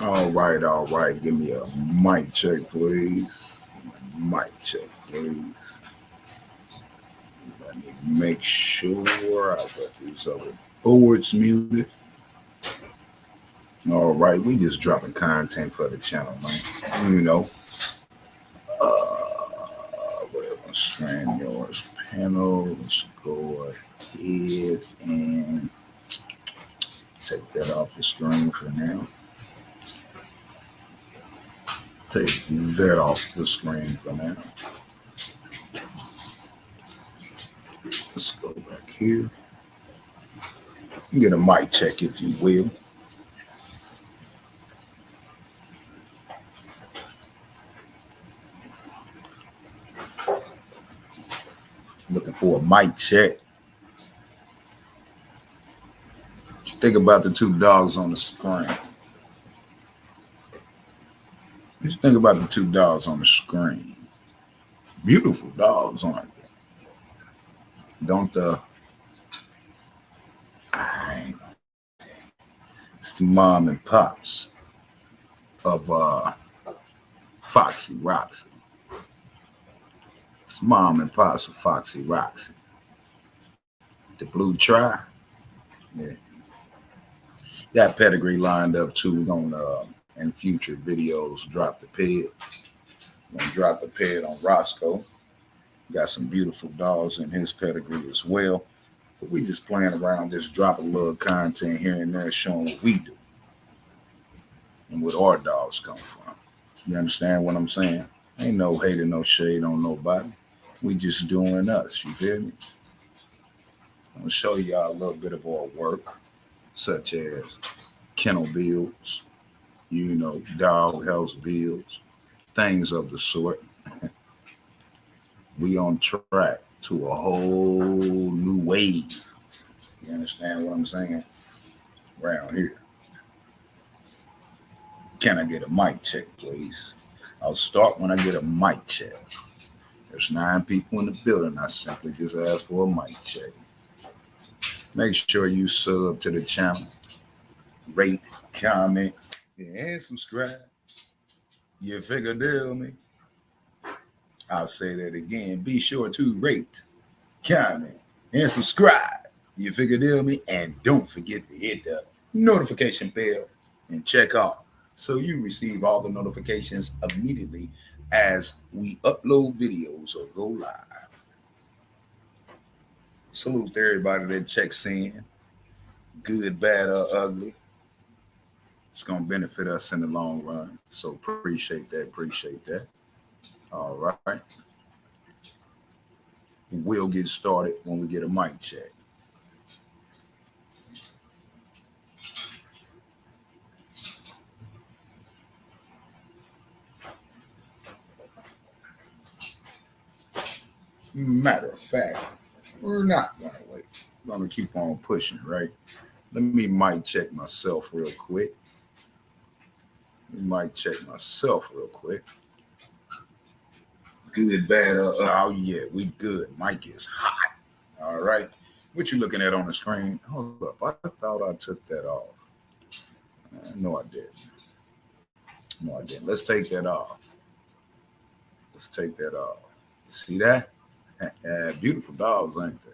All right, all right. Give me a mic check, please. Mic check, please. Let me make sure I got these other boards muted. All right, we just dropping content for the channel, man. Whatever. Strand yours panel. Let's go ahead and take that off the screen for now. Take that off the screen for now. Let's go back here. Get a mic check, if you will. Looking for a mic check. What you think about the two dogs on the screen? What you think about the two dogs on the screen? Beautiful dogs, aren't they? Don't it's the mom and pops of Foxy Roxy. It's mom and pops of Foxy Roxy. The blue tri. Yeah. Got pedigree lined up too. We're gonna in future videos drop the ped. We're gonna drop the ped on Roscoe. Got some beautiful dogs in his pedigree as well. But we just playing around, just dropping a little content here and there, showing what we do and what our dogs come from. You understand what I'm saying? Ain't no hate and no shade on nobody. We just doing us. You feel me? I'm gonna show y'all a little bit of our work, such as kennel builds, dog house builds, things of the sort. We on track to a whole new wave. You understand what I'm saying? Around here. Can I get a mic check, please? I'll start when I get a mic check. There's 9 people in the building. I simply just asked for a mic check. Make sure you sub to the channel, rate, comment, and subscribe. You figure deal me? I'll say that again. Be sure to rate, comment, and subscribe. You figure deal me? And don't forget to hit the notification bell and check off so you receive all the notifications immediately as we upload videos or go live. Salute to everybody that checks in, good, bad, or ugly. It's going to benefit us in the long run. So appreciate that. Appreciate that. All right. We'll get started when we get a mic check. Matter of fact, we're not going to wait. We're going to keep on pushing, right? Let me mic check myself real quick. Good, bad, oh yeah, we good. Mic is hot. All right. What you looking at on the screen? Hold up. I thought I took that off. No, I didn't. Let's take that off. See that? Beautiful dogs, ain't they?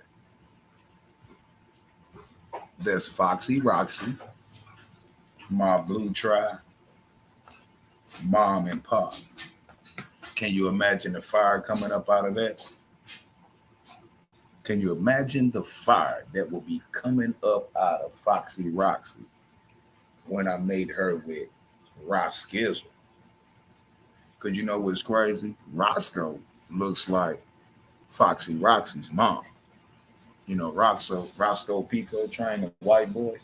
There's Foxy Roxy, my blue tri, mom and pop. Can you imagine the fire coming up out of that? Can you imagine the fire that will be coming up out of Foxy Roxy when I made her with Roskizzle? Because you know what's crazy? Roscoe looks like Foxy Roxy's mom. You know, Roscoe Pico trained the white boy.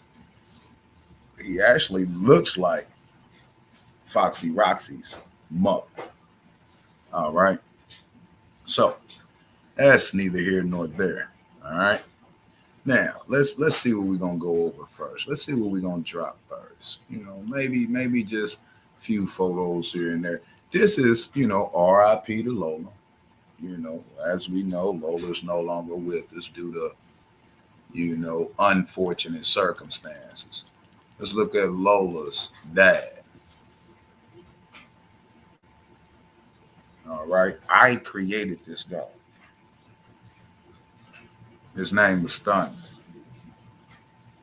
He actually looks like Foxy Roxy's mother. All right. So that's neither here nor there. All right. Now let's see what we're gonna go over first. Let's see what we're gonna drop first. Maybe just a few photos here and there. This is, R.I.P. to Lola. As we know, Lola's no longer with us due to, unfortunate circumstances. Let's look at Lola's dad. All right. I created this dog. His name was Thunder.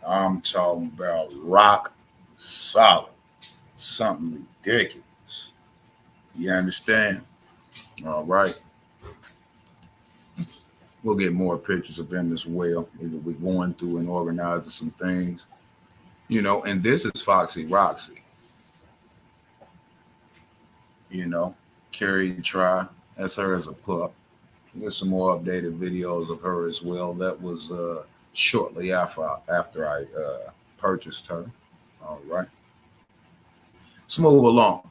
I'm talking about rock solid. Something ridiculous. You understand? All right. We'll get more pictures of him as well. We're going through and organizing some things, and this is Foxy Roxy, you know, Carrie Try. That's her as a pup. There's some more updated videos of her as well. That was shortly after I purchased her. All right. Let's move along.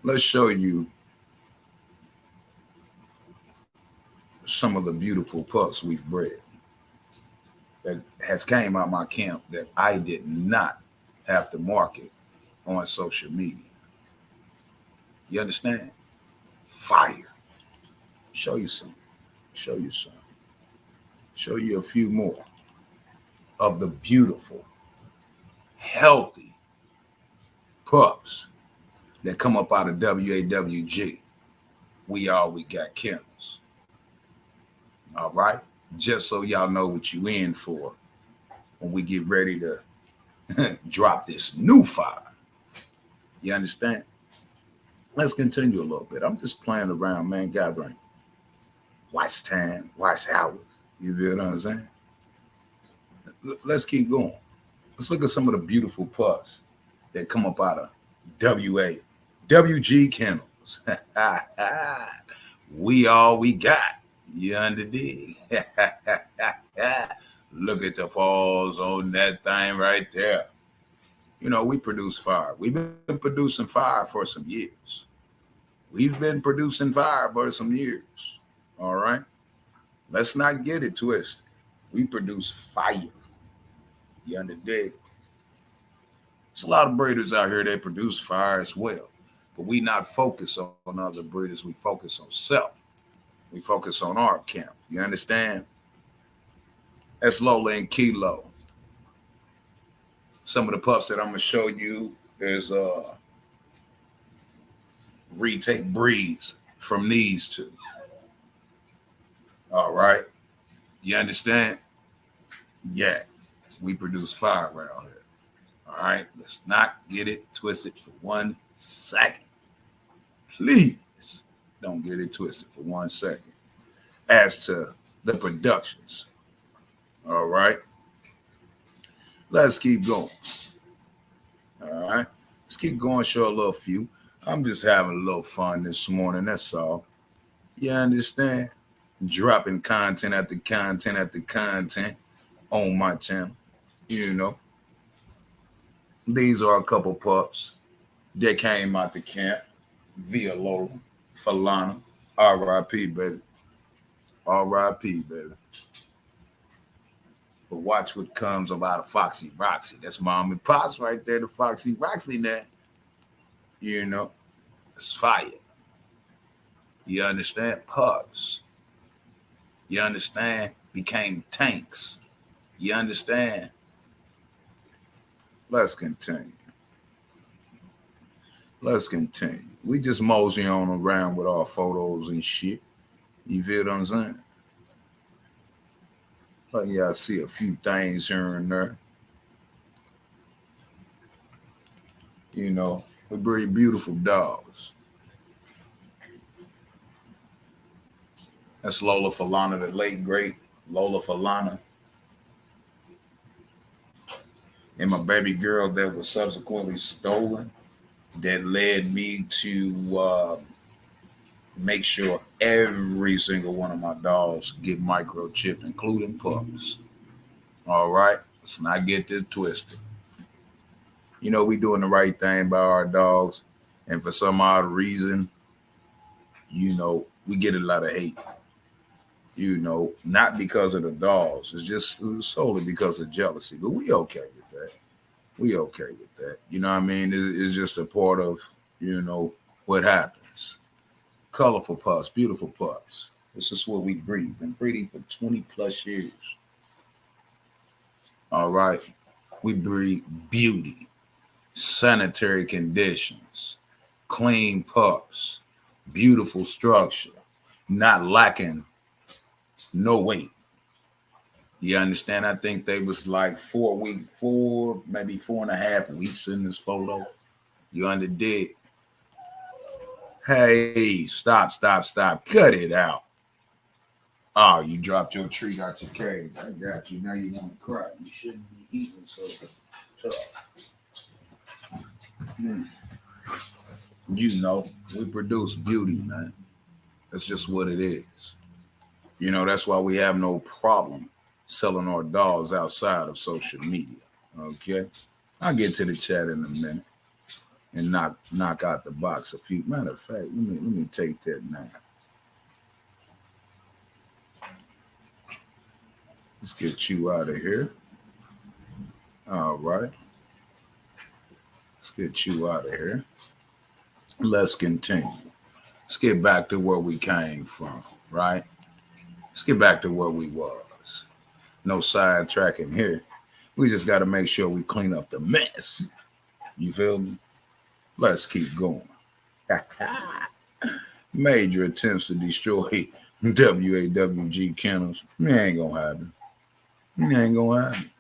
Let's show you some of the beautiful pups we've bred that has came out my camp that I did not have to market on social media. You understand? Fire. Show you some. Show you some. Show you a few more of the beautiful, healthy pups that come up out of W.A.W.G. We got Kennels. All right? Just so y'all know what you in for when we get ready to drop this new fire. You understand? Let's continue a little bit. I'm just playing around, man, gathering watch time, watch hours. You feel what I'm saying? Let's keep going. Let's look at some of the beautiful pups that come up out of W.A.W.G Kennels. We got. You understand? Look at the paws on that thing right there. We produce fire. We've been producing fire for some years. We've been producing fire for some years. All right? Let's not get it twisted. We produce fire. You understand? There's a lot of breeders out here that produce fire as well. But we not focus on other breeders. We focus on self. We focus on our camp. You understand? That's Lola and Kilo. Some of the pups that I'm gonna show you, there's retake breeds from these two. All right. You understand? Yeah. We produce fire around here. All right. Let's not get it twisted for 1 second. Please don't get it twisted for 1 second. As to the productions. All right. Let's keep going. All right. Let's keep going, show a little few. I'm just having a little fun this morning. That's all. You understand? Dropping content after content after content on my channel. These are a couple pups that came out the camp via Lola, Falana. R.I.P. baby. R.I.P. baby. But watch what comes about a Foxy Roxy. That's mom and pops right there, the Foxy Roxy now. It's fire. You understand? Pups. You understand? Became tanks. You understand? Let's continue. Let's continue. We just mosey on around with our photos and shit. You feel what I'm saying? Let y'all see a few things here and there. We breed beautiful dogs. That's Lola Falana, the late great Lola Falana. And my baby girl that was subsequently stolen, that led me to make sure every single one of my dogs get microchipped, including pups. All right? Let's not get this twisted. We doing the right thing by our dogs. And for some odd reason, we get a lot of hate. Not because of the dogs. It's just solely because of jealousy. But we okay with that. We okay with that. You know what I mean? It's just a part of, what happens. Colorful pups, beautiful pups. This is what we breed. Been breeding for 20 plus years. All right. We breed beauty, sanitary conditions, clean pups, beautiful structure, not lacking no weight. You understand? I think they was like 4 weeks, maybe 4.5 weeks in this photo. You under dig? Hey, stop. Cut it out. Oh, you dropped your treat out your cage. I got you. Now you want to cry. You shouldn't be eating so tough. You know, we produce beauty, man. That's just what it is. You know, that's why we have no problem selling our dogs outside of social media. Okay. I'll get to the chat in a minute and knock out the box a few. Matter of fact, let me take that now. Let's get you out of here. All right. Let's get you out of here. Let's continue. Let's get back to where we came from, right? Let's get back to where we was. No sidetracking here. We just got to make sure we clean up the mess. You feel me? Let's keep going. Major attempts to destroy W.A.W.G Kennels. It ain't gonna happen. It ain't gonna happen.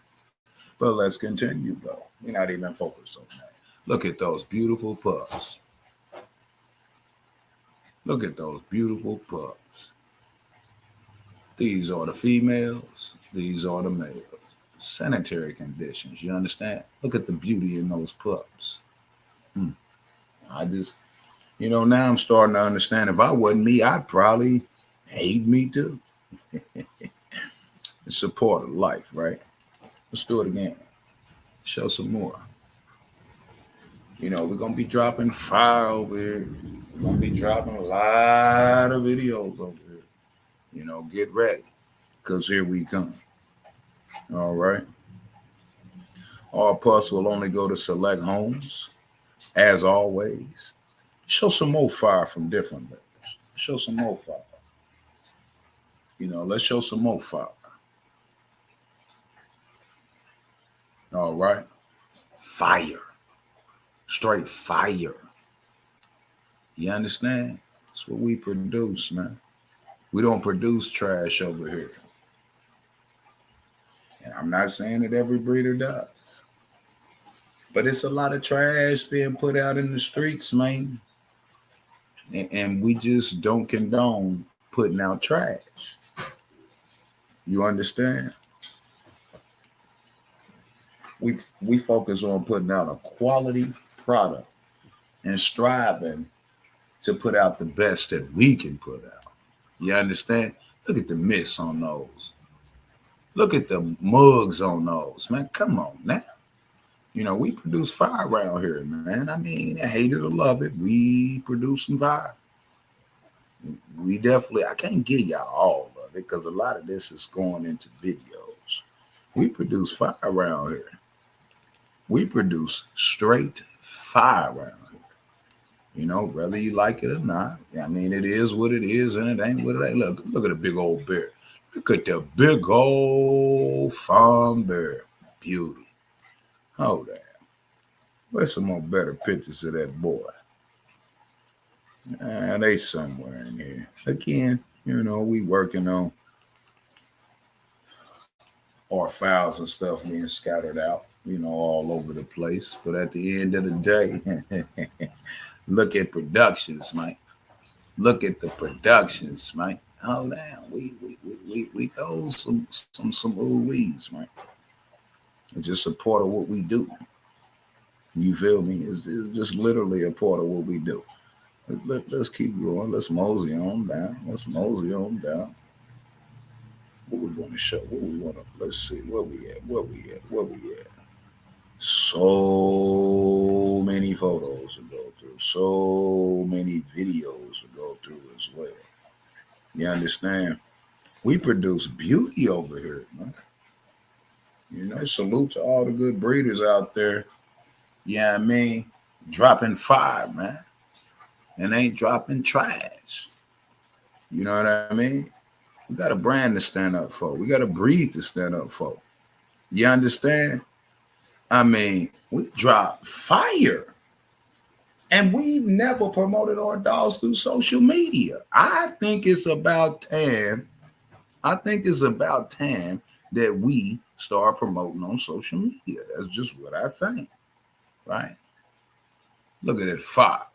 But let's continue though. We're not even focused on that. Look at those beautiful pups. Look at those beautiful pups. These are the females. These are the males. Sanitary conditions. You understand? Look at the beauty in those pups. I just, now I'm starting to understand. If I wasn't me, I'd probably hate me too. It's a part of life, right? Let's do it again. Show some more. We're going to be dropping fire over here. We're going to be dropping a lot of videos over here. Get ready, because here we come. All right. Our pups will only go to select homes, as always. Show some more fire from different levels. Show some more fire. Let's show some more fire. All right. Fire. Straight fire. You understand? That's what we produce, man. We don't produce trash over here. And I'm not saying that every breeder does. But it's a lot of trash being put out in the streets, man. And we just don't condone putting out trash. You understand? We focus on putting out a quality product and striving to put out the best that we can put out. You understand? Look at the miss on those. Look at the mugs on those, man. Come on now. We produce fire around here, man. I mean, I hate it or love it. We produce some fire. We definitely, I can't give y'all all of it because a lot of this is going into videos. We produce fire around here. We produce straight fire around here. Whether you like it or not. I mean, it is what it is and it ain't what it ain't. Look at the big old bear. Look at the big old farm bear. Beauty. Hold on. Where's some more better pictures of that boy? They somewhere in here. Again, we working on our files and stuff being scattered out, all over the place. But at the end of the day, look at productions, Mike. Look at the productions, Mike. Hold on. We throw some ooh-wees, Mike. It's just a part of what we do. You feel me? It's just literally a part of what we do. Let's keep going. Let's mosey on down. What we want to show? Let's see. Where we at? So many photos to go through. So many videos to go through as well. You understand? We produce beauty over here, man. Salute to all the good breeders out there. Yeah, I mean, dropping fire, man. And ain't dropping trash. You know what I mean? We got a brand to stand up for. We got a breed to stand up for. You understand? I mean, we drop fire. And we've never promoted our dogs through social media. I think it's about time. I think it's about time that we start promoting on social media. That's just what I think, right? Look at that fire.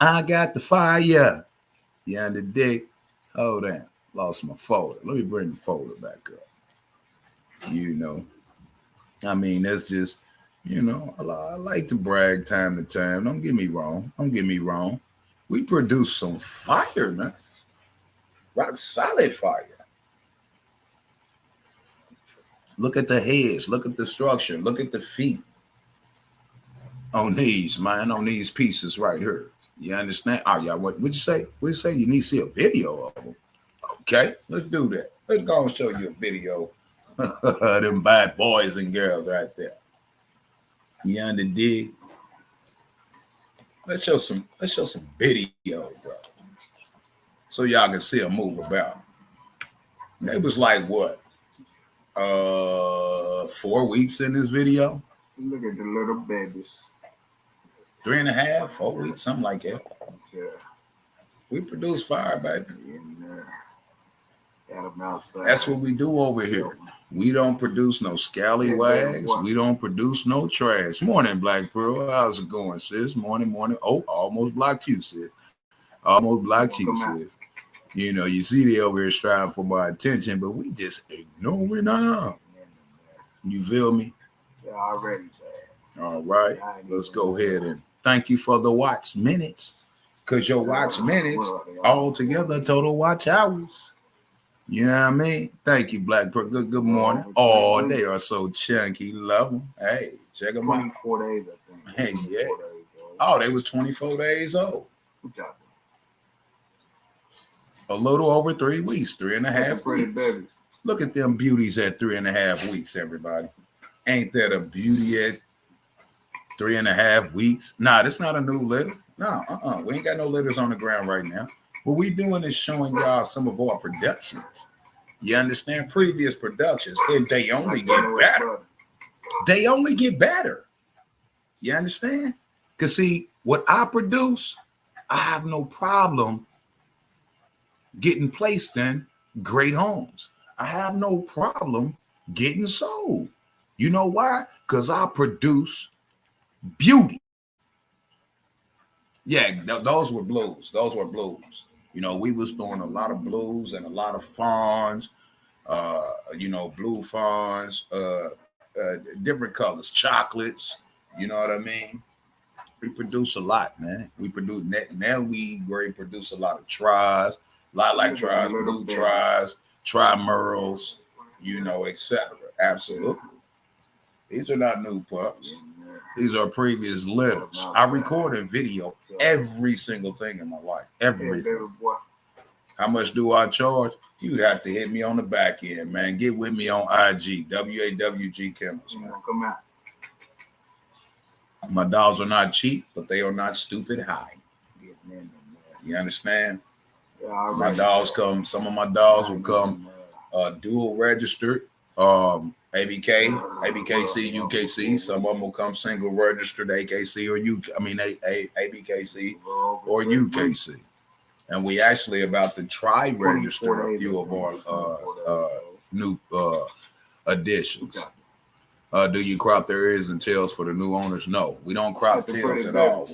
I got the fire. You on the dick. Hold on. Lost my folder. Let me bring the folder back up. You know, I mean, that's just, I like to brag time to time. Don't get me wrong. Don't get me wrong. We produce some fire, man. Rock solid fire. Look at the heads. Look at the structure. Look at the feet on these, man. On these pieces right here. You understand? Oh, yeah. What would you say? Would you say you need to see a video of them? Okay, let's do that. Let's go and show you a video. Them bad boys and girls right there. You under dig? Let's show some videos up so y'all can see them move about. They was like what? 4 weeks in this video. Look at the little babies. 3.5, 4 weeks, something like that. Yeah. We produce fire, baby. Outside. That's what we do over here. We don't produce no scallywags. We don't produce no trash. Morning, Black Pearl. How's it going, sis? Morning. Oh, almost blocked you, sis. Almost blocked you, sis. You see they over here striving for my attention, but we just ignoring them. You feel me? Yeah, already. All right. Let's go ahead and thank you for the watch minutes. Because your watch minutes altogether total watch hours. You know what I mean? Thank you, Black Pearl. Good morning. Oh, they are so chunky. Love them. Hey, check them out. 24 days, I think. Hey, yeah. Oh, they was 24 days old. Good job. A little over 3 weeks, 3.5 weeks. Babies. Look at them beauties at 3.5 weeks, everybody. Ain't that a beauty at 3.5 weeks? Nah, that's not a new litter. No, we ain't got no litters on the ground right now. What we doing is showing y'all some of our productions. You understand? Previous productions, and they only get better. They only get better. You understand? Because see, what I produce, I have no problem getting placed in great homes. I have no problem getting sold. You know why? Because I produce beauty. Yeah, those were blues. Those were blues. We was doing a lot of blues and a lot of fawns, blue fawns, different colors, chocolates. You know what I mean? We produce a lot, man. We produce now. We produce a lot of tries, a lot like tries, blue tries, tri-merles, etc. Absolutely. These are not new pups. These are previous litters. I record and video every single thing in my life. Everything. How much do I charge? You'd have to hit me on the back end, man. Get with me on IG, W.A.W.G Kennels, man. Come out. My dogs are not cheap, but they are not stupid high. You understand? My dogs come, some of my dogs will come dual registered. ABK, ABKC, UKC. Some of them will come single registered AKC or ABKC or UKC. And we actually about to try register a few of our new additions. Do you crop their ears and tails for the new owners? No, we don't crop tails at all.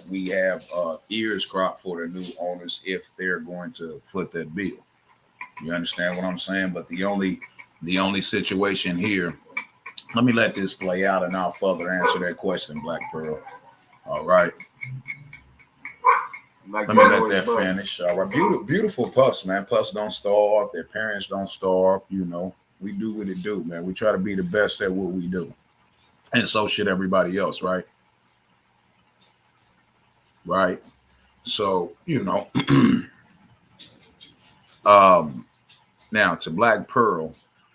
We have ears cropped for the new owners if they're going to foot that bill. You understand what I'm saying? But the only situation here, let me let this play out and I'll further answer that question, Black Pearl. All right. Let me let that finish. All right. Beautiful pups, man. Pups don't starve. Their parents don't starve. We do what it do, man. We try to be the best at what we do. And so should everybody else, right? Right. So, now to Black Pearl.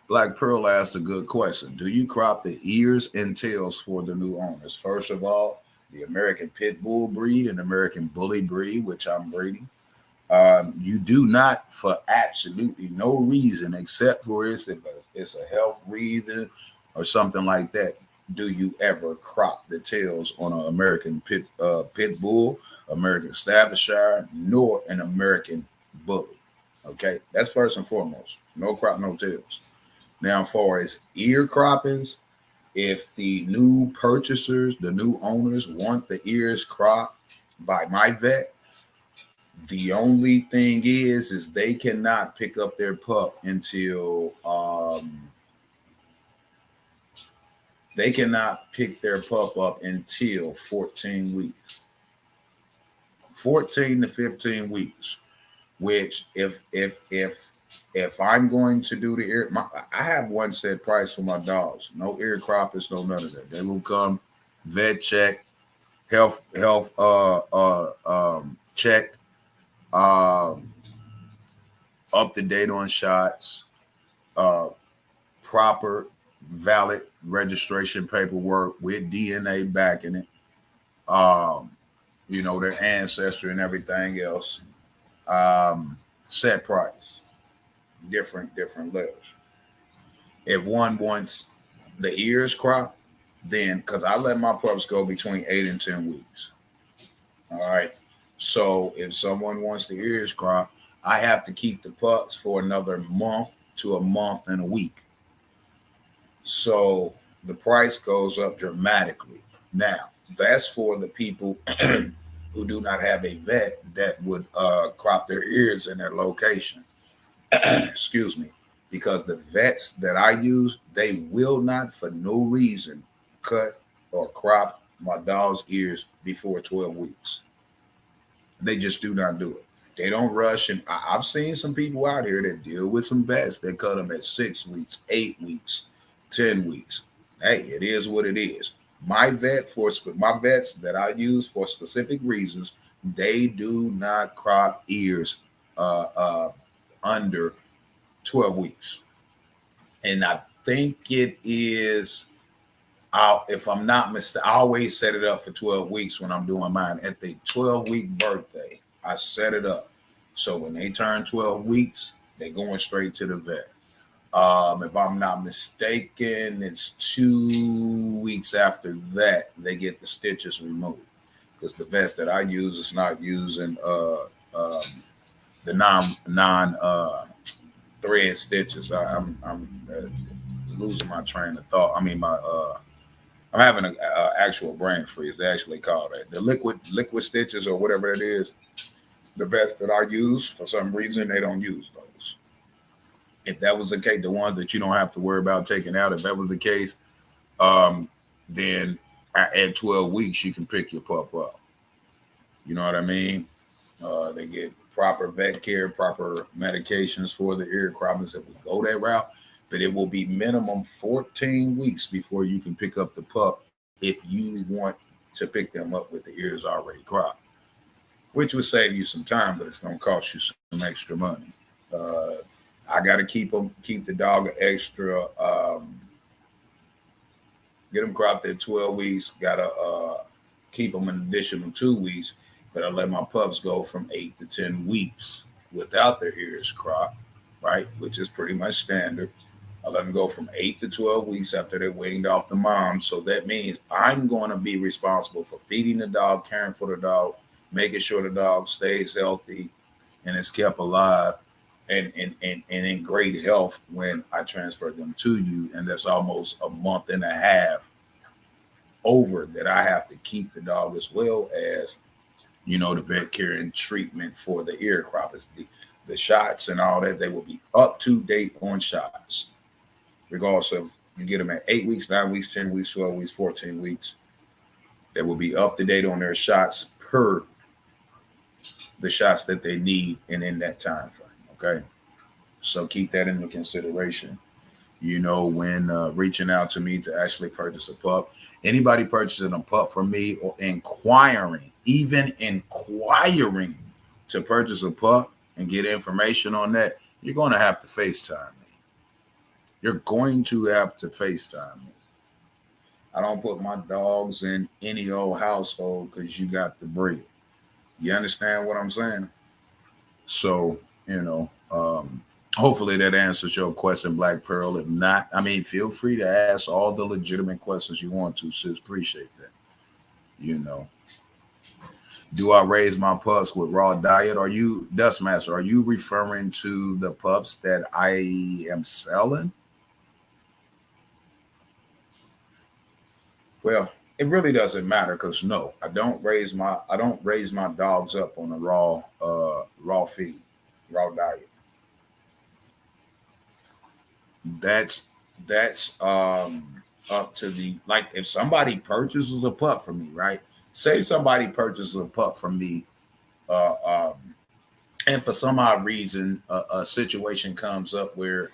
Black Pearl asked a good question. Do you crop the ears and tails for the new owners? First of all, the American Pit Bull breed and American Bully breed, which I'm breeding. You do not, for absolutely no reason, except for it's a health reason or something like that. do you ever crop the tails on an American pit bull, American Staffordshire, nor an American bully? Okay, that's first and foremost. No crop, no tails. Now, as far as ear croppings, if the new purchasers, the new owners want the ears cropped by my vet, the only thing is they cannot pick up their pup until they cannot pick their pup up until 14 weeks, 14 to 15 weeks. Which if I'm going to do the ear, I have one set price for my dogs. No ear croppers, no none of that. They will come, vet check, health check, um, up to date on shots, uh, proper valid registration paperwork with DNA backing it. Um, their ancestry and everything else. Um, Set price, different levels. If one wants the ears cropped, then because I let my pups go between 8 and 10 weeks. All right. So if someone wants the ears cropped, I have to keep the pups for another month to a month and a week. So the price goes up dramatically. Now, that's for the people who do not have a vet that would crop their ears in their location. Excuse me. Because the vets that I use, they will not for no reason cut or crop my dog's ears before 12 weeks. They just do not do it. They don't rush. And I've seen some people out here that deal with some vets that cut them at 6 weeks, 8 weeks, 10 weeks. Hey, it is what it is. My vets that I use for specific reasons, they do not crop ears under 12 weeks. And I think it is, if I'm not mistaken, I always set it up for 12 weeks when I'm doing mine. At the 12-week birthday, I set it up. So when they turn 12 weeks, they're going straight to the vet. If I'm not mistaken, it's 2 weeks after that they get the stitches removed, because the vets that I use is not using the non thread stitches. I'm losing my train of thought. I mean, I'm having an actual brain freeze. They actually call that the liquid stitches or whatever it is. The vets that I use, for some reason, they don't use those. If that was the case, the ones that you don't have to worry about taking out, if that was the case, then at 12 weeks you can pick your pup up. You know what I mean? They get proper vet care, proper medications for the ear croppings if we go that route. But it will be minimum 14 weeks before you can pick up the pup if you want to pick them up with the ears already cropped, which would save you some time, but it's going to cost you some extra money. I got to keep the dog extra, get them cropped at 12 weeks. Got to keep them an additional 2 weeks, but I let my pups go from 8 to 10 weeks without their ears cropped, right? Which is pretty much standard. I let them go from 8 to 12 weeks after they're weaned off the mom. So that means I'm going to be responsible for feeding the dog, caring for the dog, making sure the dog stays healthy and is kept alive and in great health when I transfer them to you. And that's almost a month and a half over that I have to keep the dog, as well as, the vet care and treatment for the ear croppers, the shots and all that. They will be up to date on shots, regardless of you get them at 8 weeks, 9 weeks, 10 weeks, 12 weeks, 14 weeks. They will be up to date on their shots per the shots that they need and in that time frame. Okay. So keep that into consideration. When reaching out to me to actually purchase a pup, anybody purchasing a pup from me or even inquiring to purchase a pup and get information on that, you're going to have to FaceTime me. You're going to have to FaceTime me. I don't put my dogs in any old household because you got the breed. You understand what I'm saying? So, Hopefully that answers your question, Black Pearl. If not, I mean, feel free to ask all the legitimate questions you want to, sis. Appreciate that. You know, do I raise my pups with raw diet? Are you, Dustmaster, are you referring to the pups that I am selling? Well, it really doesn't matter because no, I don't raise my dogs up on a raw feed, raw diet. That's that's up to the, like, if somebody purchases a pup from me, right? Say somebody purchases a pup from me, uh, um, and for some odd reason a situation comes up where,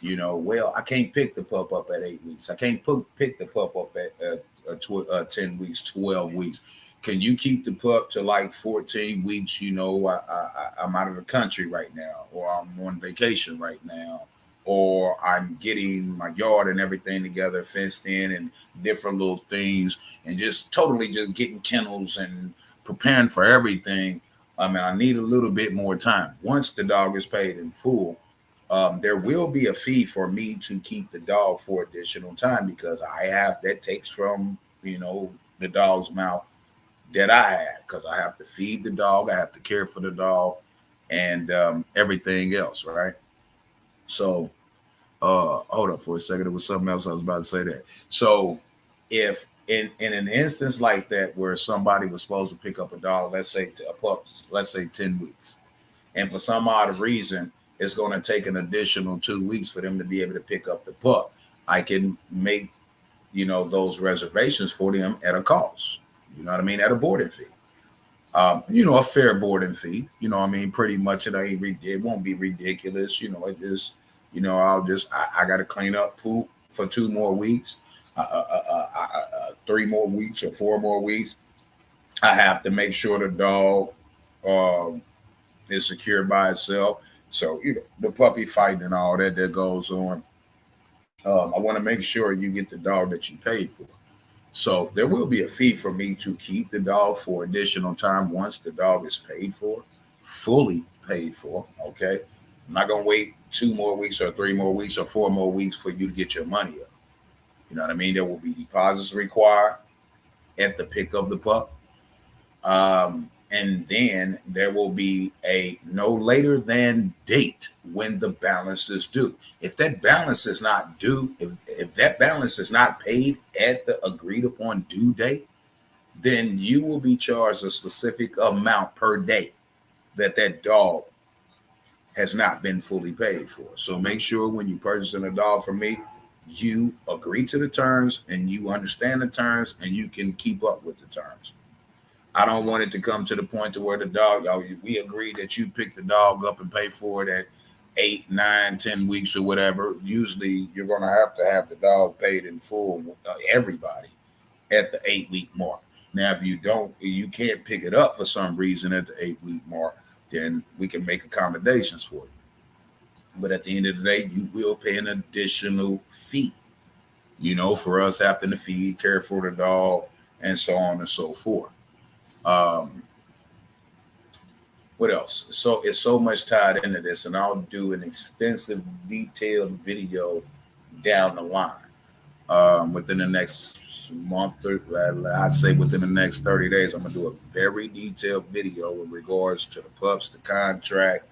well, I can't pick the pup up at 8 weeks. I can't pick the pup up at 10 weeks, 12 weeks. Can you keep the pup to like 14 weeks? I'm out of the country right now, or I'm on vacation right now, or I'm getting my yard and everything together, fenced in, and different little things, and just totally just getting kennels and preparing for everything. I mean, I need a little bit more time. Once the dog is paid in full, there will be a fee for me to keep the dog for additional time because I have that takes from the dog's mouth that I have because I have to feed the dog, I have to care for the dog, and everything else, right? So, hold up for a second. There was something else I was about to say that. So, if in an instance like that where somebody was supposed to pick up a dog, let's say a pup, let's say 10 weeks, and for some odd reason it's going to take an additional 2 weeks for them to be able to pick up the pup, I can make those reservations for them at a cost. You know what I mean? At a boarding fee. A fair boarding fee. Pretty much it won't be ridiculous. It just I got to clean up poop for 2 more weeks, 3 more weeks or 4 more weeks. I have to make sure the dog um, is secure by itself. So the puppy fighting and all that goes on. I want to make sure you get the dog that you paid for. So there will be a fee for me to keep the dog for additional time once the dog is paid for, fully paid for. Okay, I'm not gonna wait 2 more weeks or 3 more weeks or 4 more weeks for you to get your money up. You know what I mean? There will be deposits required at the pick of the pup. And then there will be a no later than date when the balance is due. If that balance is not due, if that balance is not paid at the agreed upon due date, then you will be charged a specific amount per day that dog has not been fully paid for. So make sure when you purchasing a dog from me, you agree to the terms and you understand the terms and you can keep up with the terms. I don't want it to come to the point to where the dog, we agree that you pick the dog up and pay for it at 8, 9, 10 weeks or whatever. Usually you're going to have the dog paid in full, everybody at the 8 week mark. Now, if you can't pick it up for some reason at the 8 week mark, then we can make accommodations for you. But at the end of the day, you will pay an additional fee, for us having to feed, care for the dog, and so on and so forth. Um, what else? So it's so much tied into this, and I'll do an extensive, detailed video down the line within the next month, or I'd say within the next 30 days. I'm gonna do a very detailed video in regards to the pups, the contract,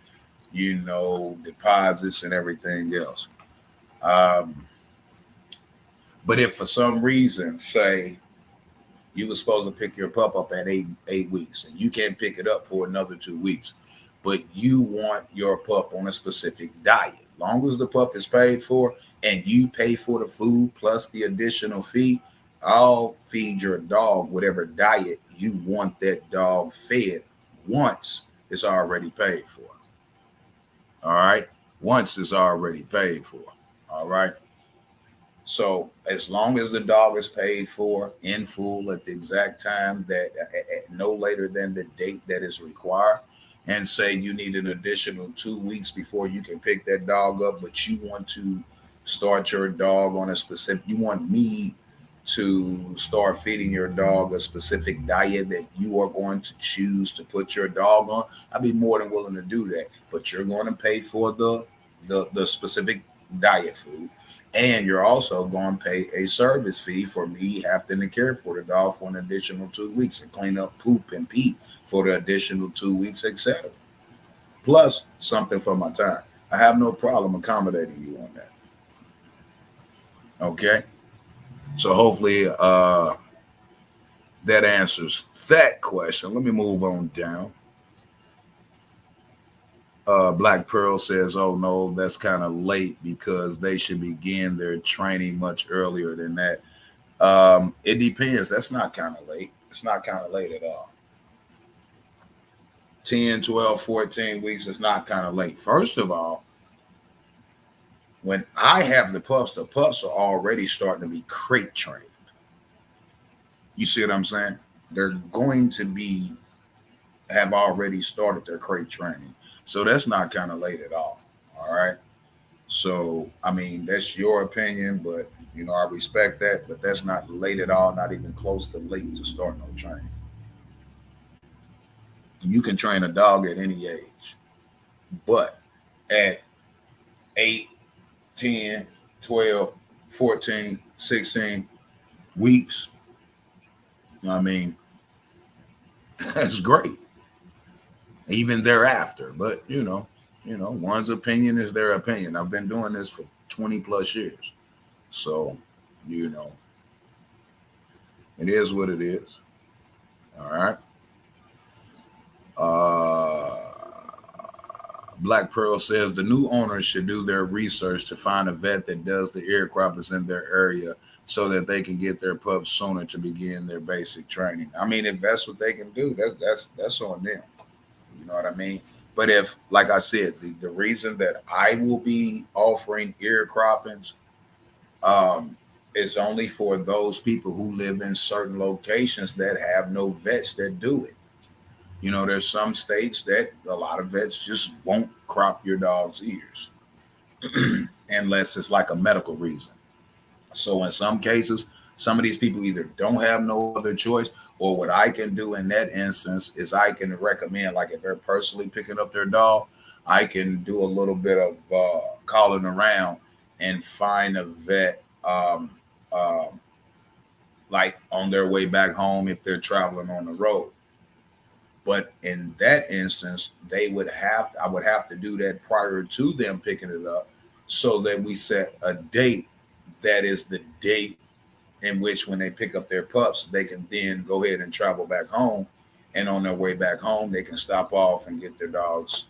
deposits, and everything else. Um, but if for some reason, say you were supposed to pick your pup up at 8 weeks, and you can't pick it up for another 2 weeks, but you want your pup on a specific diet. Long as the pup is paid for and you pay for the food plus the additional fee, I'll feed your dog whatever diet you want that dog fed once it's already paid for. All right. Once it's already paid for. All right. So as long as the dog is paid for in full at the exact time that no later than the date that is required, and say you need an additional 2 weeks before you can pick that dog up, but you want to start your dog on a specific, you want me to start feeding your dog a specific diet that you are going to choose to put your dog on, I'd be more than willing to do that. But you're going to pay for the the specific diet food, and you're also going to pay a service fee for me having to care for the dog for an additional 2 weeks and clean up poop and pee for the additional 2 weeks, etc. Plus something for my time. I have no problem accommodating you on that. Okay, so hopefully that answers that question. Let me move on down. Black Pearl says, "Oh no, that's kind of late because they should begin their training much earlier than that." It depends. That's not kind of late. It's not kind of late at all. 10, 12, 14 weeks is not kind of late. First of all, when I have the pups are already starting to be crate trained. You see what I'm saying? They're going to be have already started their crate training. So that's not kind of late at all. All right. So I mean that's your opinion, but I respect that, but that's not late at all, not even close to late to start no training. You can train a dog at any age, but at 8, 10, 12, 14, 16 weeks, I mean, that's great. Even thereafter. But one's opinion is their opinion. I've been doing this for 20 plus years. So, you know, it is what it is. All right. Black Pearl says the new owners should do their research to find a vet that does the ear croppers in their area so that they can get their pups sooner to begin their basic training. I mean, if that's what they can do, that's on them. You know what I mean? But if, like I said, the reason that I will be offering ear croppings um, is only for those people who live in certain locations that have no vets that do it. There's some states that a lot of vets just won't crop your dog's ears unless it's like a medical reason. So in some cases, some of these people either don't have no other choice, or what I can do in that instance is I can recommend, like if they're personally picking up their dog, I can do a little bit of calling around and find a vet, um, like on their way back home if they're traveling on the road. But in that instance, I would have to do that prior to them picking it up, so that we set a date that is the date in which when they pick up their pups, they can then go ahead and travel back home. And on their way back home, they can stop off and get their dogs,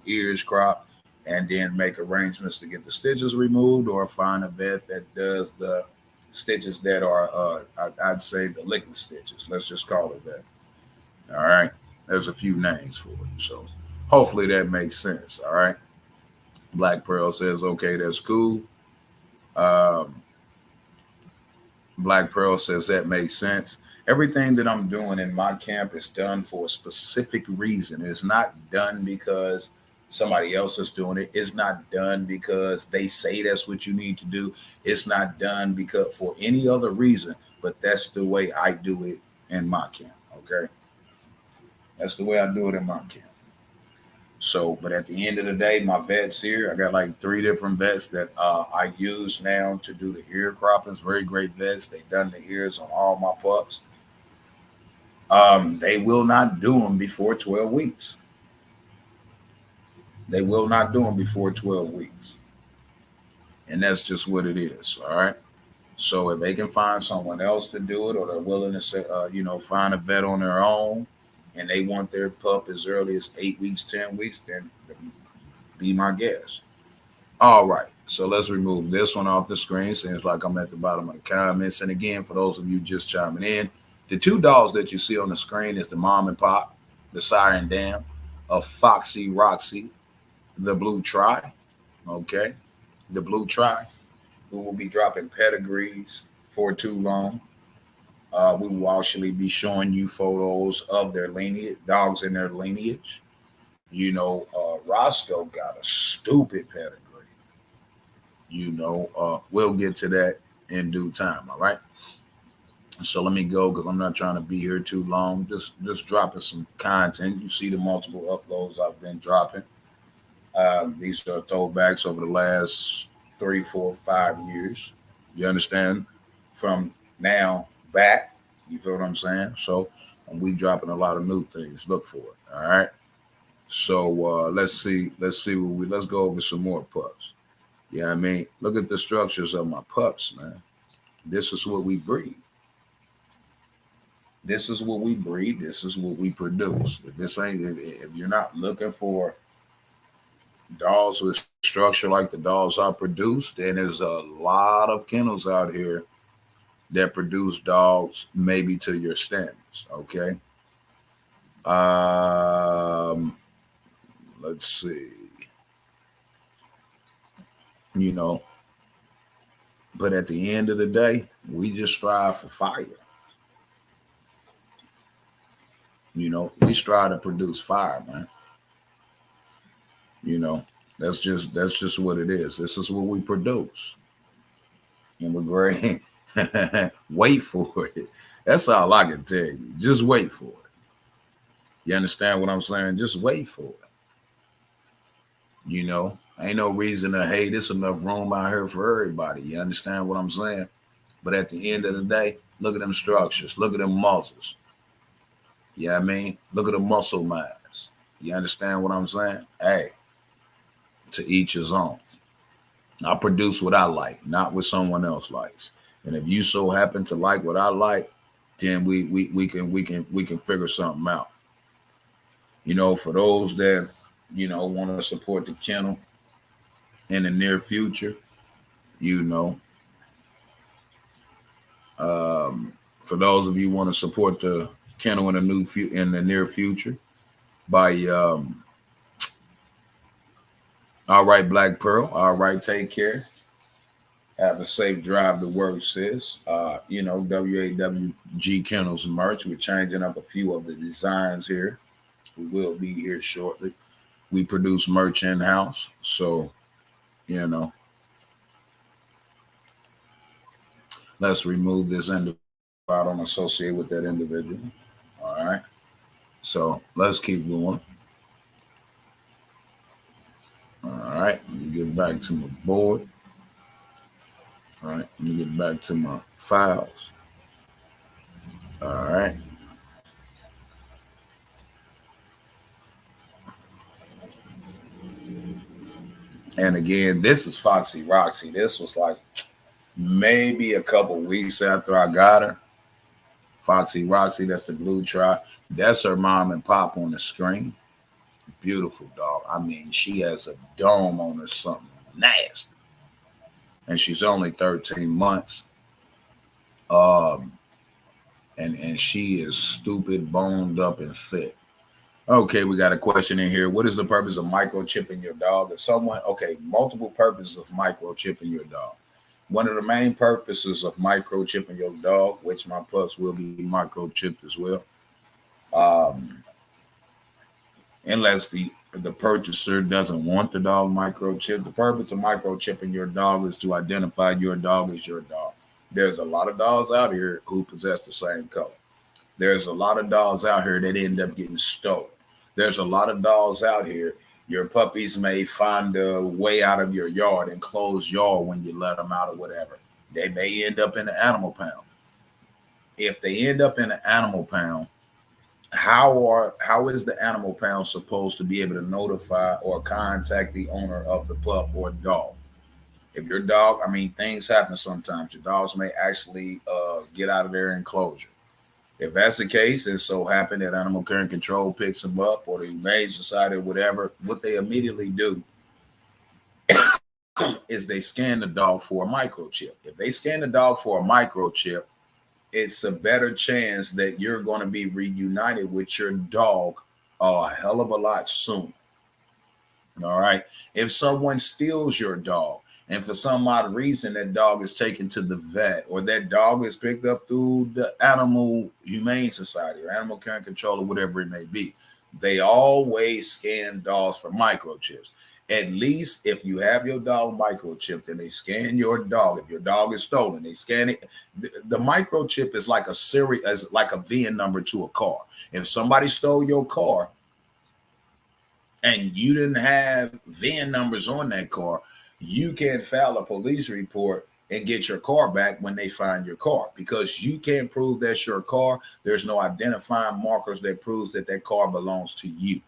ears cropped, and then make arrangements to get the stitches removed or find a vet that does the stitches that are, I'd say the liquid stitches. Let's just call it that. All right. There's a few names for it. So hopefully that makes sense. All right. Black Pearl says, okay, that's cool. Um, Black Pearl says that makes sense. Everything that I'm doing in my camp is done for a specific reason. It's not done because somebody else is doing it. It's not done because they say that's what you need to do. It's not done because for any other reason, but that's the way I do it in my camp. Okay. That's the way I do it in my camp. So, but at the end of the day, my vets here, I got like 3 different vets that I use now to do the ear croppings. Very great vets. They've done the ears on all my pups. They will not do them before 12 weeks. They will not do them before 12 weeks. And that's just what it is. All right. So if they can find someone else to do it, or they're willing to say, find a vet on their own, and they want their pup as early as 8 weeks, 10 weeks, then be my guest. All right. So let's remove this one off the screen. Seems like I'm at the bottom of the comments. And again, for those of you just chiming in, the 2 dogs that you see on the screen is the mom and pop, the Siren Dam, of Foxy Roxy, the Blue Tri. Okay. The Blue Tri, who will be dropping pedigrees for too long. We will actually be showing you photos of their lineage, dogs in their lineage. Roscoe got a stupid pedigree. We'll get to that in due time. All right. So let me go because I'm not trying to be here too long. Just dropping some content. You see the multiple uploads I've been dropping. These are throwbacks over the last 3, 4, 5 years. You understand? From now back, you feel what I'm saying? So we dropping a lot of new things. Look for it. All right. So let's go over some more pups. Yeah, I mean, look at the structures of my pups, man. This is what we breed. This is what we breed. This is what we produce. If you're not looking for dogs with structure like the dogs I produce, then there's a lot of kennels out here that produce dogs maybe to your standards. Okay. Um, let's see. You know, but at the end of the day, we just strive for fire. We strive to produce fire, man. You know, that's just what it is. This is what we produce. And we're great. Wait for it. That's all I can tell you. Just wait for it. You understand what I'm saying? Just wait for it. Ain't no reason to hate. There's enough room out here for everybody. You understand what I'm saying? But at the end of the day, look at them structures. Look at them muscles. Yeah, I mean, look at the muscle mass. You understand what I'm saying? Hey, to each his own. I produce what I like, not what someone else likes. And if you so happen to like what I like, then we can figure something out. For those that want to support the kennel in the near future, you know, for those of you want to support the kennel in the near future, by all right, Black Pearl. All right, take care. Have a safe drive to work, sis. W.A.W.G Kennels merch. We're changing up a few of the designs here. We will be here shortly. We produce merch in house, so let's remove this individual. I don't associate with that individual. All right. So let's keep going. All right. Let me get back to my board. All right. Let me get back to my files. All right. And again, this was Foxy Roxy. This was like maybe a couple weeks after I got her. Foxy Roxy, that's the blue tri. That's her mom and pop on the screen. Beautiful dog. I mean, she has a dome on her, something nasty. And she's only 13 months. And she is stupid, boned up, and fit. Okay, we got a question in here. What is the purpose of microchipping your dog? Multiple purposes of microchipping your dog. One of the main purposes of microchipping your dog, which my pups will be microchipped as well, unless the purchaser doesn't want the dog microchipped. The purpose of microchipping your dog is to identify your dog as your dog. There's a lot of dogs out here who possess the same color. There's a lot of dogs out here that end up getting stolen. There's a lot of dogs out here. Your puppies may find a way out of your yard and close yard when you let them out or whatever. They may end up in the animal pound. If they end up in the animal pound, how is the animal pound supposed to be able to notify or contact the owner of the pup or dog? If your dog, things happen sometimes. Your dogs may actually get out of their enclosure. If that's the case, and so happen that Animal Care and Control picks them up, or the Humane Society or whatever, what they immediately do is they scan the dog for a microchip. If they scan the dog for a microchip, it's a better chance that you're going to be reunited with your dog a hell of a lot sooner. All right. If someone steals your dog, and for some odd reason that dog is taken to the vet, or that dog is picked up through the Animal Humane Society or Animal Care and Control or whatever it may be, they always scan dogs for microchips. At least if you have your dog microchipped and they scan your dog, if your dog is stolen, they scan it. The microchip is like like a VIN number to a car. If somebody stole your car, and you didn't have VIN numbers on that car, you can file a police report and get your car back when they find your car, because you can't prove that's your car. There's no identifying markers that proves that that car belongs to you.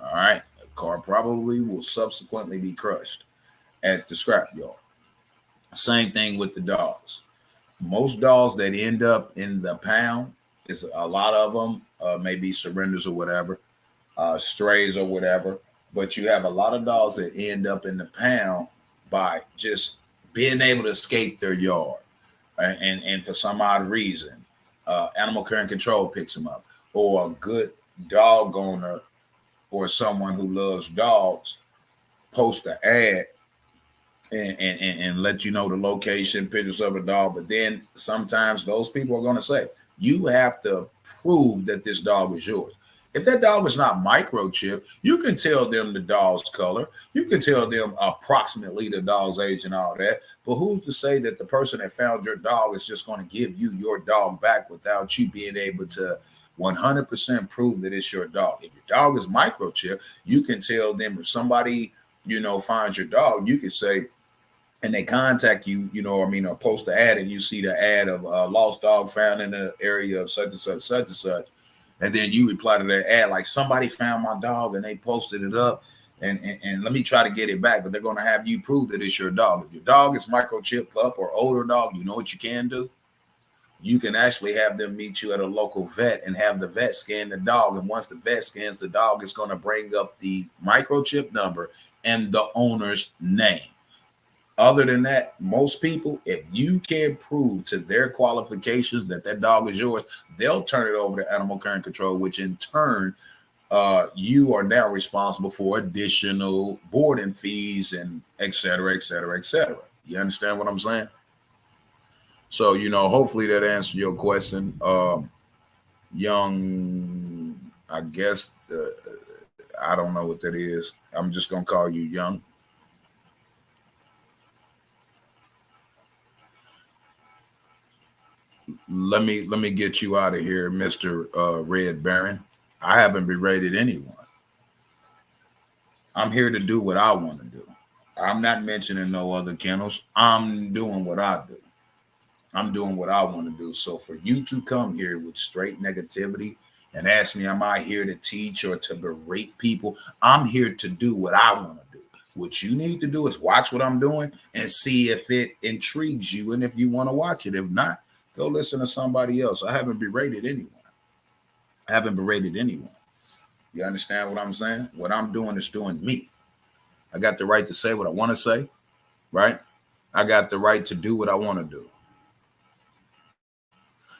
All right, the car probably will subsequently be crushed at the scrapyard. Same thing with the dogs. Most dogs that end up in the pound, is a lot of them maybe surrenders or whatever, strays or whatever. But you have a lot of dogs that end up in the pound by just being able to escape their yard, and for some odd reason, animal care and control picks them up, or a good dog owner or someone who loves dogs post an ad and let you know the location, pictures of a dog. But then sometimes those people are going to say, you have to prove that this dog is yours. If that dog is not microchipped, you can tell them the dog's color. You can tell them approximately the dog's age and all that. But who's to say that the person that found your dog is just going to give you your dog back without you being able to 100% prove that it's your dog? If your dog is microchipped, you can tell them. If somebody, finds your dog, you can say, and they contact you, or post the ad, and you see the ad of a lost dog found in the area of such and such, such and such. And then you reply to that ad like, somebody found my dog and they posted it up, and let me try to get it back. But they're going to have you prove that it's your dog. If your dog is microchip pup or older dog, you know what you can do? You can actually have them meet you at a local vet and have the vet scan the dog. And once the vet scans the dog, it's going to bring up the microchip number and the owner's name. Other than that, most people, if you can prove to their qualifications that that dog is yours, they'll turn it over to animal care and control, which in turn, you are now responsible for additional boarding fees and et cetera, et cetera, et cetera. You understand what I'm saying? So, hopefully that answered your question. Young, I guess, I don't know what that is. I'm just going to call you Young. Let me get you out of here, Mr. Red Baron. I haven't berated anyone. I'm here to do what I want to do. I'm not mentioning no other kennels. I'm doing what I do. I'm doing what I want to do. So for you to come here with straight negativity and ask me, am I here to teach or to berate people? I'm here to do what I want to do. What you need to do is watch what I'm doing and see if it intrigues you and if you want to watch it. If not, go listen to somebody else. I haven't berated anyone. I haven't berated anyone. You understand what I'm saying? What I'm doing is doing me. I got the right to say what I want to say, right? I got the right to do what I want to do.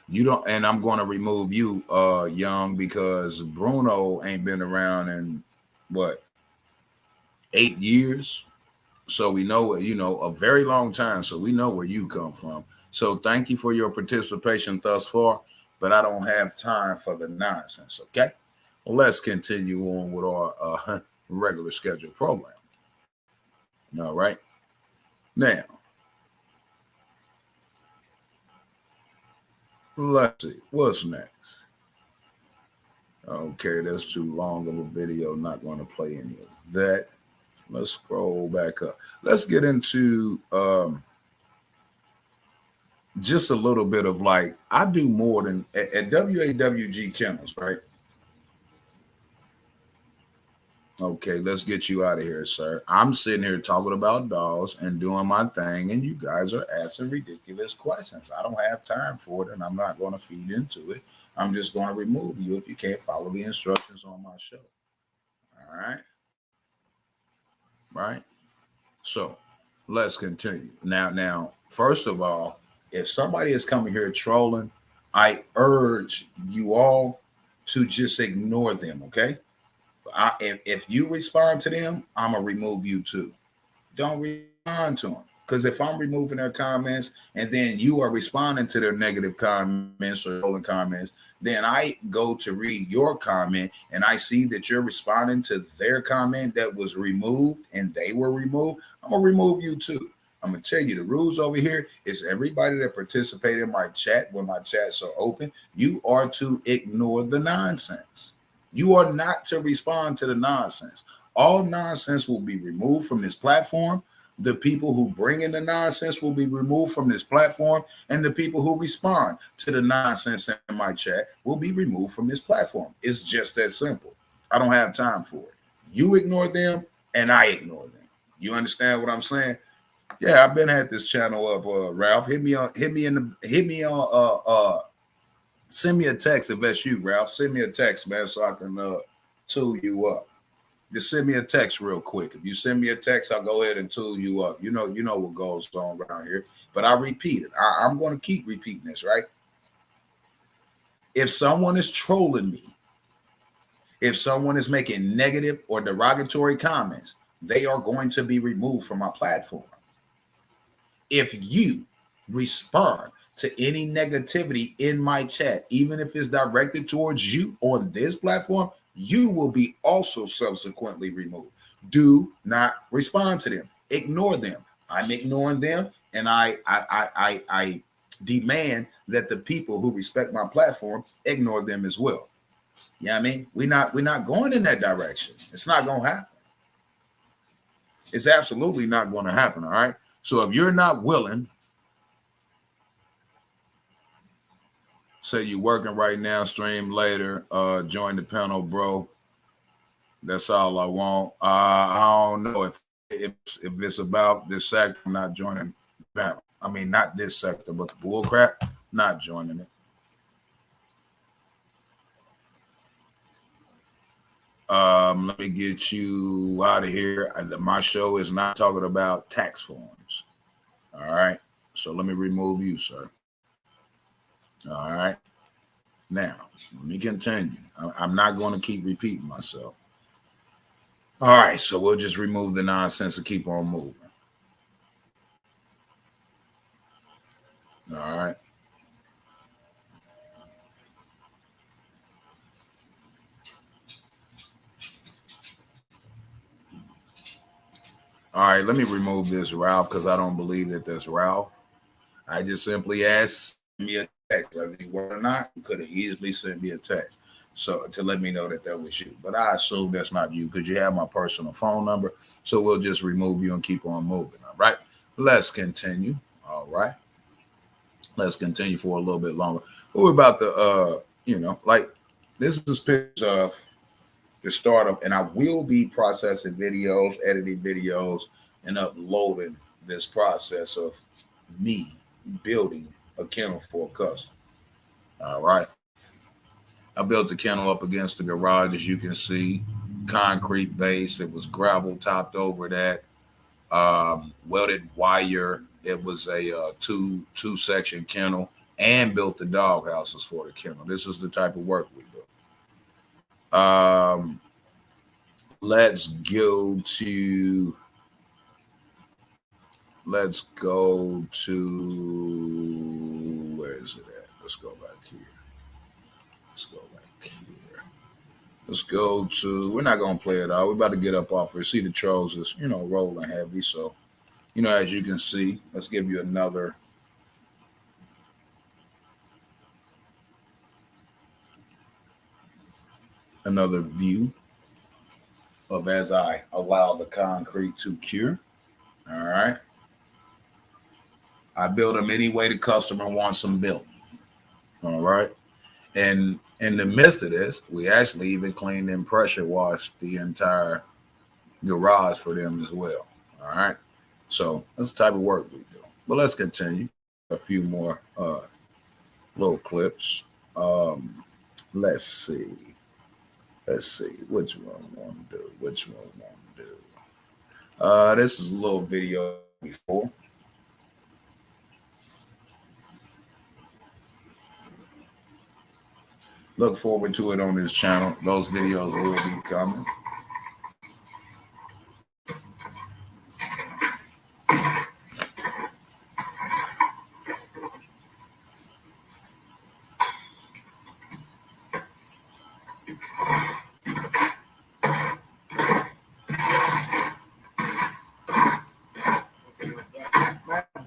You don't, and I'm going to remove you, Young, because Bruno ain't been around in what, 8 years. So we know, a very long time. So we know where you come from. So thank you for your participation thus far, but I don't have time for the nonsense. Okay. Well, let's continue on with our regular scheduled program. All right. Now, let's see. What's next? Okay, that's too long of a video. Not going to play any of that. Let's scroll back up. Let's get into just a little bit of like, I do more than at W.A.W.G Kennels, right? Okay, let's get you out of here, sir. I'm sitting here talking about dogs and doing my thing, and you guys are asking ridiculous questions. I don't have time for it, and I'm not going to feed into it. I'm just going to remove you if you can't follow the instructions on my show. All right? Right? So let's continue. Now, first of all, if somebody is coming here trolling, I urge you all to just ignore them, okay? If you respond to them, I'm gonna remove you too. Don't respond to them, because if I'm removing their comments and then you are responding to their negative comments or trolling comments, then I go to read your comment and I see that you're responding to their comment that was removed and they were removed. I'm gonna remove you too. I'm gonna tell you the rules over here is everybody that participated in my chat when my chats are open, you are to ignore the nonsense. You are not to respond to the nonsense. All nonsense will be removed from this platform. The people who bring in the nonsense will be removed from this platform, and the people who respond to the nonsense in my chat will be removed from this platform. It's just that simple. I don't have time for it. You ignore them, and I ignore them. You understand what I'm saying? Yeah, I've been at this channel up, Ralph. Hit me on, send me a text if that's you, Ralph. Send me a text, man, so I can tool you up. Just send me a text real quick. If you send me a text, I'll go ahead and tool you up. You know what goes on around here. But I repeat it. I'm going to keep repeating this, right? If someone is trolling me, if someone is making negative or derogatory comments, they are going to be removed from my platform. If you respond to any negativity in my chat, even if it's directed towards you on this platform, you will be also subsequently removed. Do not respond to them. Ignore them. I'm ignoring them, and I demand that the people who respect my platform ignore them as well. You know what I mean? We're not going in that direction. It's not going to happen. It's absolutely not going to happen. All right. So if you're not willing, say you're working right now, stream later, join the panel, bro. That's all I want. I don't know if it's about this sector, I'm not joining the panel. I mean, not this sector, but the bull crap, not joining it. Let me get you out of here. My show is not talking about tax forms. All right. So let me remove you, sir. All right. Now, let me continue. I'm not going to keep repeating myself. All right. So we'll just remove the nonsense and keep on moving. All right. All right, let me remove this Ralph because I don't believe that that's Ralph. I just simply asked me a text, whether you were or not. You could have easily sent me a text, so to let me know that was you. But I assume that's not you because you have my personal phone number. So we'll just remove you and keep on moving. All right, let's continue. All right, let's continue for a little bit longer. We're about to, like this is pictures of the startup, and I will be processing videos, editing videos, and uploading this process of me building a kennel for a customer. All right. I built the kennel up against the garage, as you can see, concrete base. It was gravel topped over that, welded wire. It was a two section kennel, and built the dog houses for the kennel. This is the type of work we do. Let's go to where is it at? Let's go back here. Let's go to, we're not gonna play it out. We're about to get up off here. See the trolls is, rolling heavy. So, as you can see, let's give you another view of as I allow the concrete to cure. All right. I build them any way the customer wants them built. All right. And in the midst of this, we actually even cleaned and pressure washed the entire garage for them as well. All right. So that's the type of work we do. But let's continue. A few more little clips. Let's see. Which one we want to do? This is a little video before. Look forward to it on this channel. Those videos will be coming.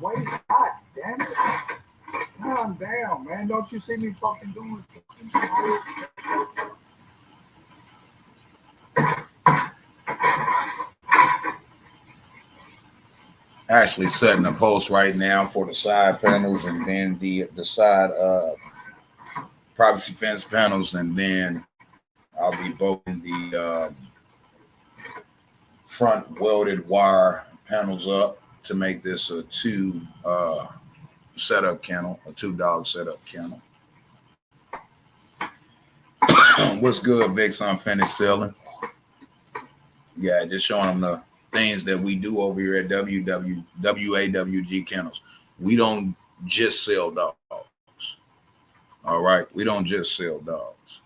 Wait, God damn it. Calm down, man. Don't you see me fucking doing something? Actually setting a post right now for the side panels and then the side privacy fence panels, and then I'll be bolting the front welded wire panels up to make this a two setup kennel, a 2-dog setup kennel. What's good, Vic's Unfinished Selling? Yeah, just showing them the things that we do over here at W.A.W.G Kennels. We don't just sell dogs. All right, we don't just sell dogs.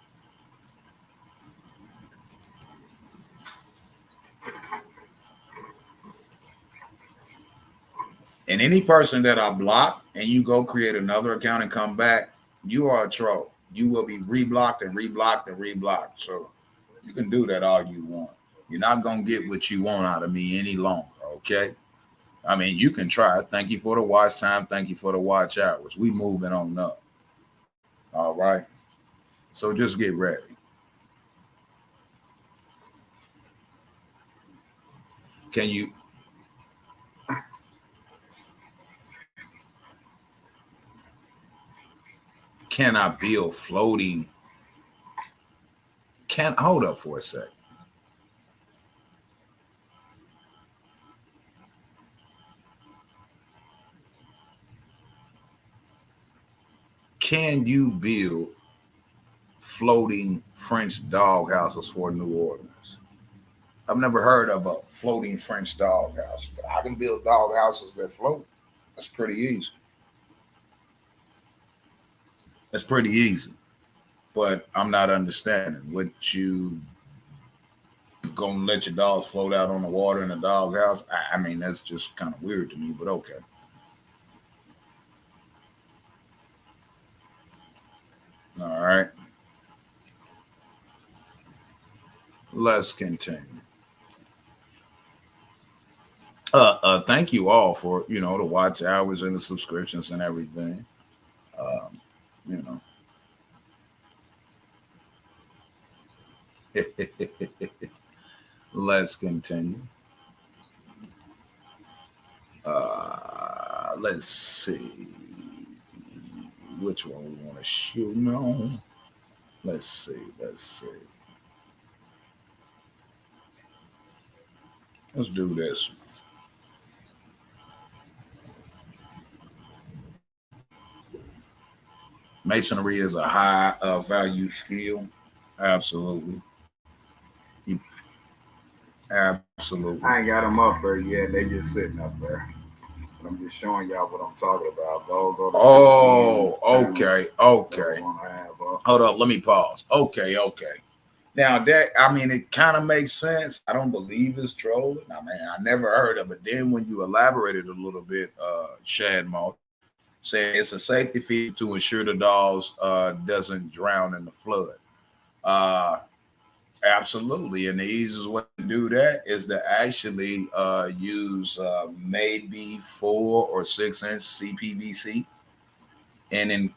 And any person that I block and you go create another account and come back, you are a troll. You will be reblocked and reblocked and reblocked. So you can do that all you want. You're not going to get what you want out of me any longer, okay? I mean, you can try. Thank you for the watch time. Thank you for the watch hours. We moving on up. All right? So just get ready. Can I build floating? Hold up for a sec. Can you build floating French dog houses for New Orleans? I've never heard of a floating French dog house, but I can build dog houses that float. That's pretty easy. That's pretty easy. But I'm not understanding what you gonna let your dogs float out on the water in a dog house. I mean, that's just kind of weird to me, but okay. All right. Let's continue. Thank you all for the watch hours and the subscriptions and everything. You know. Let's continue. Let's see which one we want to shoot. No. Let's see. Let's do this. Masonry is a high value skill. Absolutely. Absolutely. I ain't got them up there yet. They just sitting up there. But I'm just showing y'all what I'm talking about. Those are the okay. Hold up, let me pause. Okay. Now that it kind of makes sense. I don't believe it's trolling. I never heard of it. Then when you elaborated a little bit, Shad Moth, saying it's a safety feature to ensure the dogs doesn't drown in the flood. Absolutely, and the easiest way to do that is to actually use maybe 4 or 6 inch CPVC and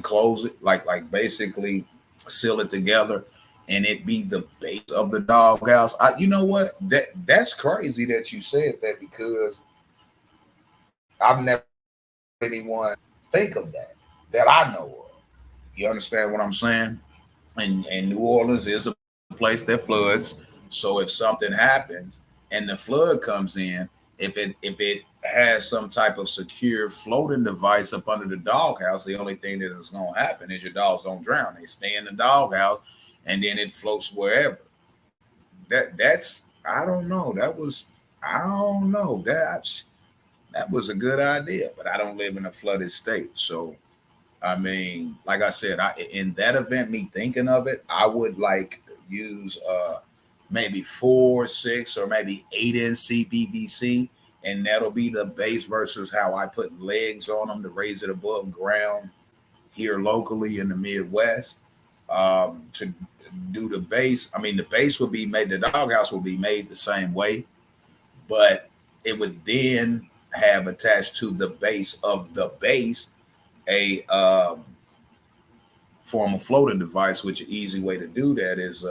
close it, like basically seal it together, and it be the base of the doghouse. You know what? That's crazy that you said that, because I've never had anyone think of that I know of. You understand what I'm saying? And New Orleans is a place that floods. So if something happens and the flood comes in, if it has some type of secure floating device up under the doghouse, the only thing that is going to happen is your dogs don't drown. They stay in the doghouse, and then it floats wherever. That's I don't know. That was that was a good idea, but I don't live in a flooded state, so. Like I said, in that event, me thinking of it, I would use maybe 4, 6, or maybe 8 inch CPVC, and that'll be the base versus how I put legs on them to raise it above ground here locally in the Midwest. To do the base, the base will be made. The doghouse will be made the same way, but it would then have attached to the base of the base a form of floating device, which an easy way to do that is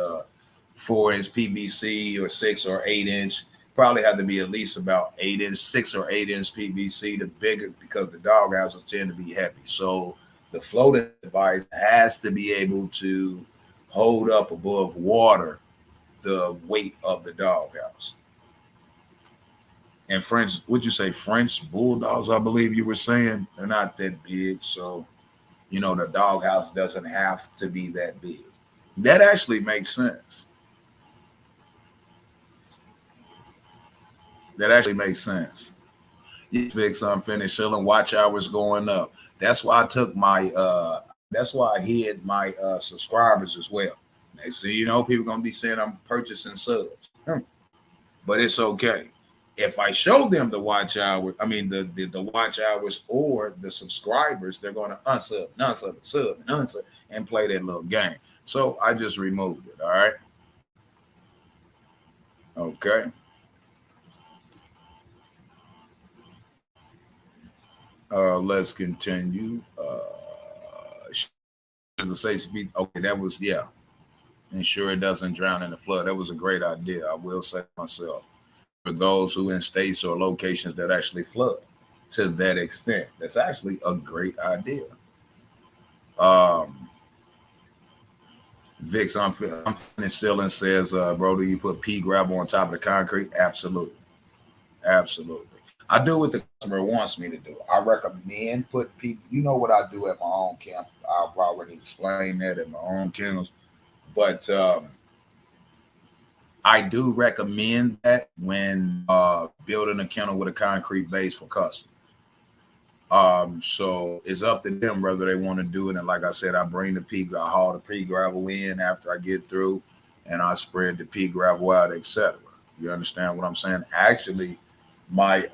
4 inch PVC or 6 or 8 inch Probably had to be at least about 8 inch, 6 or 8 inch PVC. The bigger, because the dog houses tend to be heavy. So the floating device has to be able to hold up above water the weight of the doghouse. And French, would you say French bulldogs? I believe you were saying they're not that big, so the doghouse doesn't have to be that big. That actually makes sense. That actually makes sense. You fix unfinished selling, watch hours going up. That's why I took my that's why I hid my subscribers as well. They see, people gonna be saying I'm purchasing subs. But it's okay. If I show them the watch hour, I mean the watch hours or the subscribers, they're gonna unsub, unsub, sub, and unsub and play that little game. So I just removed it. All right. Okay. Let's continue. As a safe speed. Okay, that was, yeah. Ensure it doesn't drown in the flood. That was a great idea. I will say myself. For those who in states or locations that actually flood to that extent, that's actually a great idea. Vix Unfinished Ceiling says, bro, do you put pea gravel on top of the concrete? Absolutely. Absolutely. I do what the customer wants me to do. I recommend put pea. You know what I do at my own camp. I've already explained that at my own kennels. But I do recommend that when building a kennel with a concrete base for customers. So it's up to them whether they want to do it. And like I said, I bring I haul the pea gravel in after I get through, and I spread the pea gravel out, etc. You understand what I'm saying? Actually, my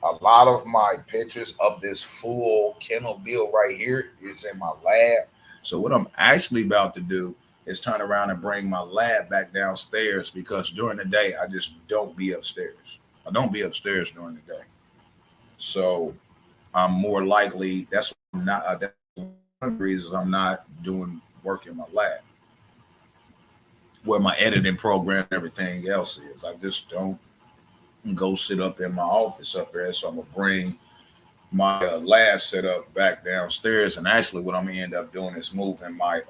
a lot of my pictures of this full kennel build right here is in my lab. So what I'm actually about to do is turn around and bring my lab back downstairs, because during the day I just don't be upstairs. I don't be upstairs during the day. So I'm more likely, that's not that's one of the reasons I'm not doing work in my lab where my editing program and everything else is. I just don't go sit up in my office up there. So I'm gonna bring my lab set up back downstairs, and actually what I'm gonna end up doing is moving my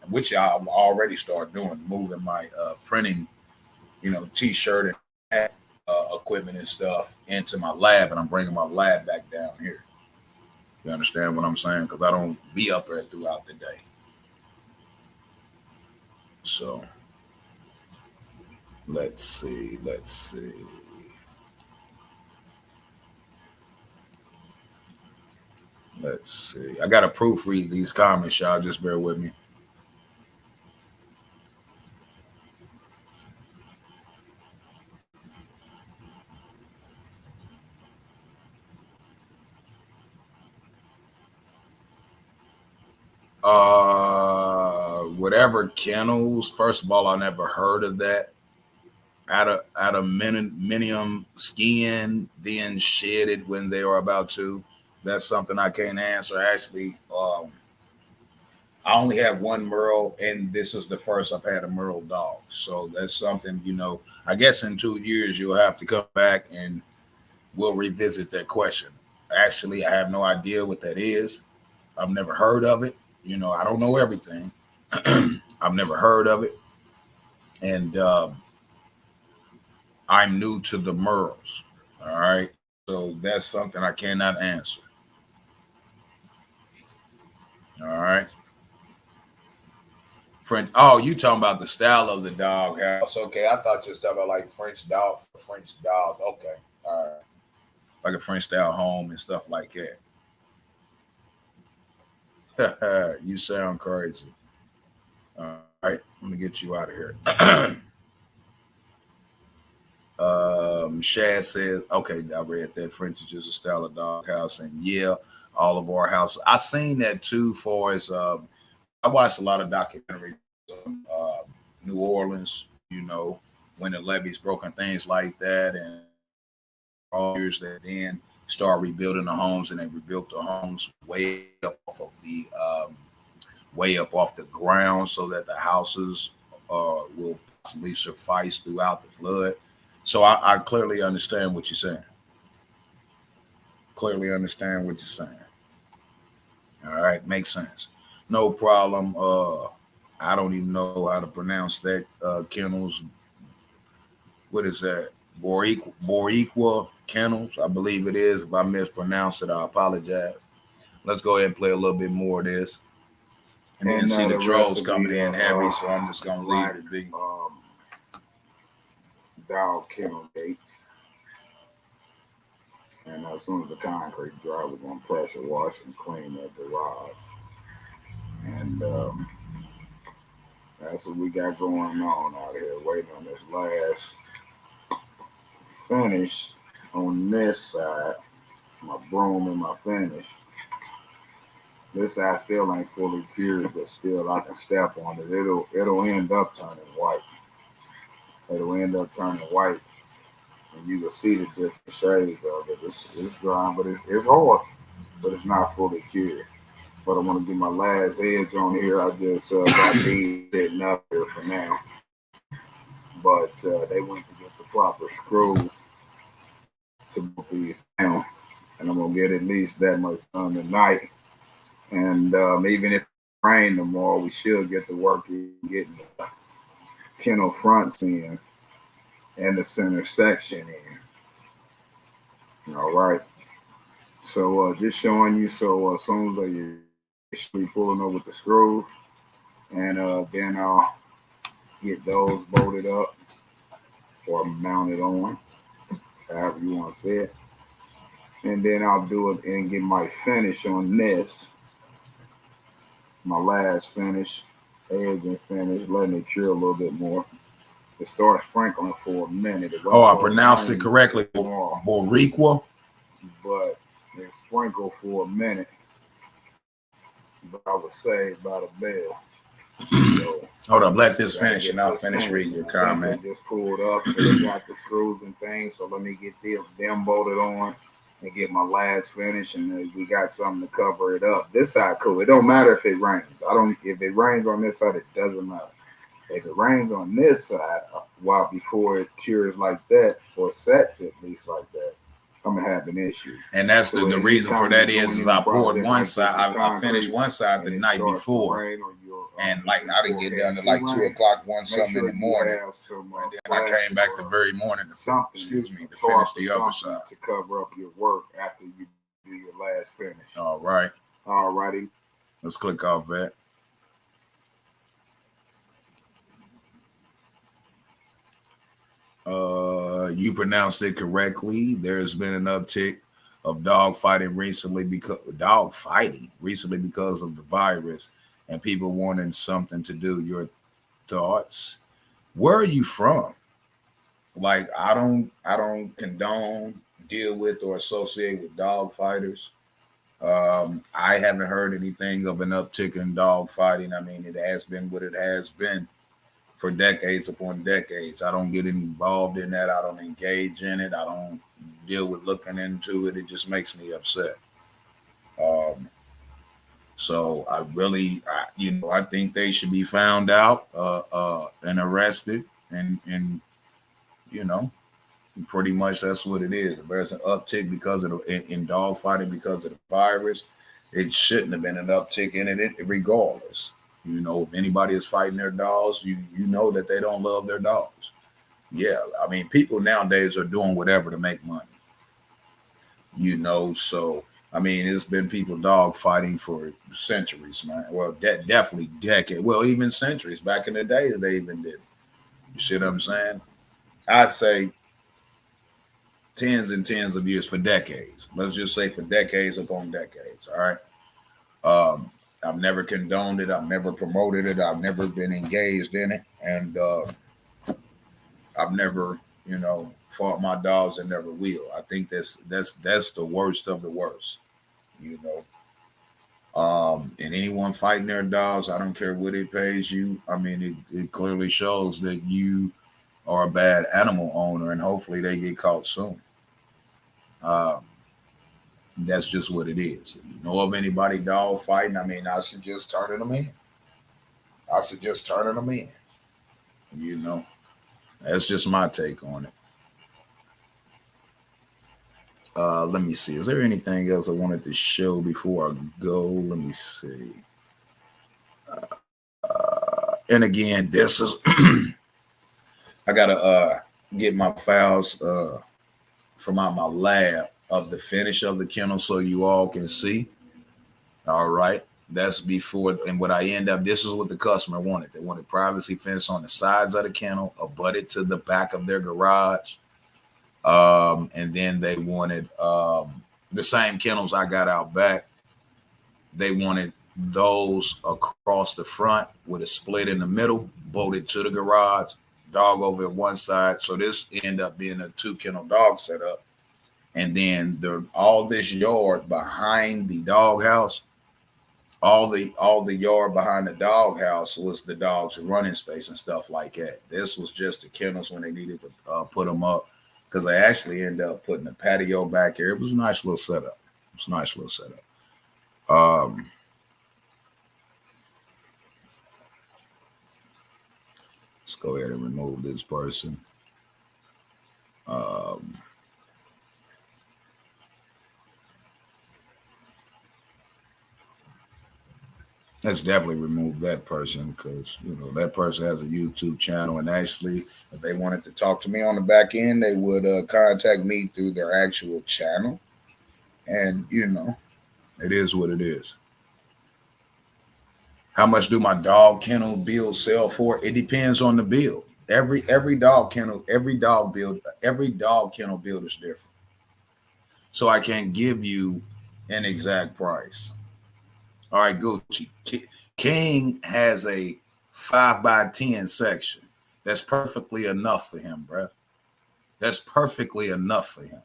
which I already started doing, moving my printing, t-shirt and hat, equipment and stuff into my lab, and I'm bringing my lab back down here. You understand what I'm saying? Because I don't be up there throughout the day. So let's see. I got to proofread these comments, y'all. Just bear with me. Whatever kennels. First of all, I never heard of that. Out of minimum skin, then shedded when they are about to. That's something I can't answer. Actually, I only have one Merle, and this is the first I've had a Merle dog. So that's something, I guess in 2 years you'll have to come back and we'll revisit that question. Actually, I have no idea what that is. I've never heard of it. I don't know everything. I've never heard of it. And I'm new to the Merles. All right. So that's something I cannot answer. All right. French. Oh, you talking about the style of the dog house? Okay, I thought you were talking about like French dogs. Okay, all right, like a French style home and stuff like that. You sound crazy. All right, let me get you out of here. Shad says, okay, I read that French is just a style of dog house, and yeah, all of our houses. I seen that too. For as I watched a lot of documentaries on New Orleans, when the levees broke and things like that, and all years that then start rebuilding the homes, and they rebuilt the homes way up off of way up off the ground, so that the houses will possibly suffice throughout the flood. So I clearly understand what you're saying. Clearly understand what you're saying. All right, makes sense. No problem. I don't even know how to pronounce that. Kennels. What is that? Boriqua Kennels. I believe it is. If I mispronounced it, I apologize. Let's go ahead and play a little bit more of this. And then And see the the trolls recipe coming in of heavy, so I'm just gonna leave black it be. dog kennel gates. And as soon as the concrete dry, we're gonna pressure wash and clean that garage. And that's what we got going on out here, waiting on this last finish on this side. My broom and my finish. This side still ain't fully cured, but still I can step on it. It'll end up turning white. It'll end up turning white, and you can see the different shades of it. It's dry, but it's hard, but it's not fully cured. But I want to get my last edge on here. I just got these sitting up here for now. But they went to get the proper screws to put these down, and I'm gonna get at least that much done tonight. And even if it rain tomorrow, we should get to work in getting the kennel fronts in and the center section in. All right. So just showing you. So as soon as you be pulling over with the screws, and then I'll get those bolted up or mounted on, however you want to say it. And then I'll do it and get my finish on this. My last finish, edge and finish, letting it cure a little bit more. It starts sprinkling for a minute. Oh, I pronounced it correctly. Boriqua. But it sprinkled for a minute. But I would say about a bell. So, hold up, let this finish and I'll finish reading your comment. Just pulled up, so they got the screws and things. So let me get them bolted on and get my last finish, and we got something to cover it up. This side cool. It don't matter if it rains. If it rains on this side, it doesn't matter. If it rains on this side, while before it cures like that or sets at least like that, I'm gonna have an issue. And that's the reason for that is I poured one side. I finished one side the night before, and like I didn't get down to like 2:00, 1 something in the morning, and then I came back the very morning to finish the other side to cover up your work after you do your last finish. All right. All righty. Let's click off that. You pronounced it correctly. There's been an uptick of dog fighting recently because of the virus and people wanting something to do. Your thoughts? Where are you from? Like, I don't condone, deal with, or associate with dog fighters. I haven't heard anything of an uptick in dog fighting. I mean, it has been what it has been for decades upon decades. I don't get involved in that. I don't engage in it. I don't deal with looking into it. It just makes me upset. So I really, I think they should be found out and arrested, and pretty much that's what it is. If there's an uptick because of in dog fighting because of the virus, it shouldn't have been an uptick in it regardless. If anybody is fighting their dogs, you know that they don't love their dogs. Yeah, I mean, people nowadays are doing whatever to make money. So I mean, it's been people dog fighting for centuries, man. Well, definitely decades. Well, even centuries. Back in the days, they even did it. You see what I'm saying? I'd say tens and tens of years, for decades. Let's just say for decades upon decades. All right. I've never condoned it. I've never promoted it. I've never been engaged in it. And I've never, fought my dogs and never will. I think that's the worst of the worst, And anyone fighting their dogs, I don't care what it pays you. I mean, it clearly shows that you are a bad animal owner, and hopefully they get caught soon. That's just what it is. If you know of anybody dog fighting, I mean, I suggest turning them in. That's just my take on it. Let me see. Is there anything else I wanted to show before I go? Let me see. And again, this is I gotta get my files from out my lab of the finish of the kennel so you all can see. All right. That's before, and what I end up, this is what the customer wanted. They wanted privacy fence on the sides of the kennel, abutted to the back of their garage. And then they wanted the same kennels I got out back. They wanted those across the front with a split in the middle, bolted to the garage, dog over at one side. So this end up being a 2 kennel dog setup. And then all this yard behind the doghouse, all the yard behind the doghouse was the dog's running space and stuff like that. This was just the kennels when they needed to put them up, because they actually ended up putting a patio back here. It was a nice little setup. Let's go ahead and remove this person. Let's definitely remove that person, because that person has a YouTube channel, and actually, if they wanted to talk to me on the back end, they would contact me through their actual channel. And it is what it is. How much do my dog kennel build sell for? It depends on the build. Every dog kennel build is different. So I can't give you an exact price. All right, Gucci. King has a 5x10 section. That's perfectly enough for him, bro. That's perfectly enough for him.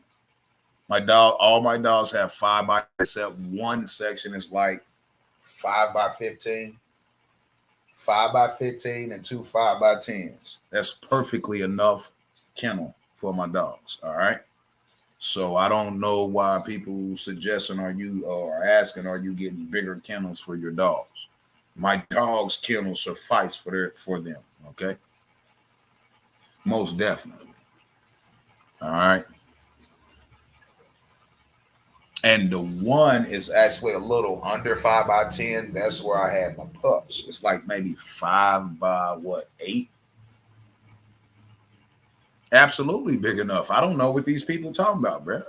All my dogs have 5x, except one section is like 5x15. 5x15 and 2 5x10s. That's perfectly enough kennel for my dogs. All right. So I don't know why people suggesting are asking, are you getting bigger kennels for your dogs? My dog's kennels suffice for them. Okay. Most definitely. All right. And the one is actually a little under 5x10. That's where I had my pups. It's like maybe 5x8. Absolutely big enough. I don't know what these people talking about, bro.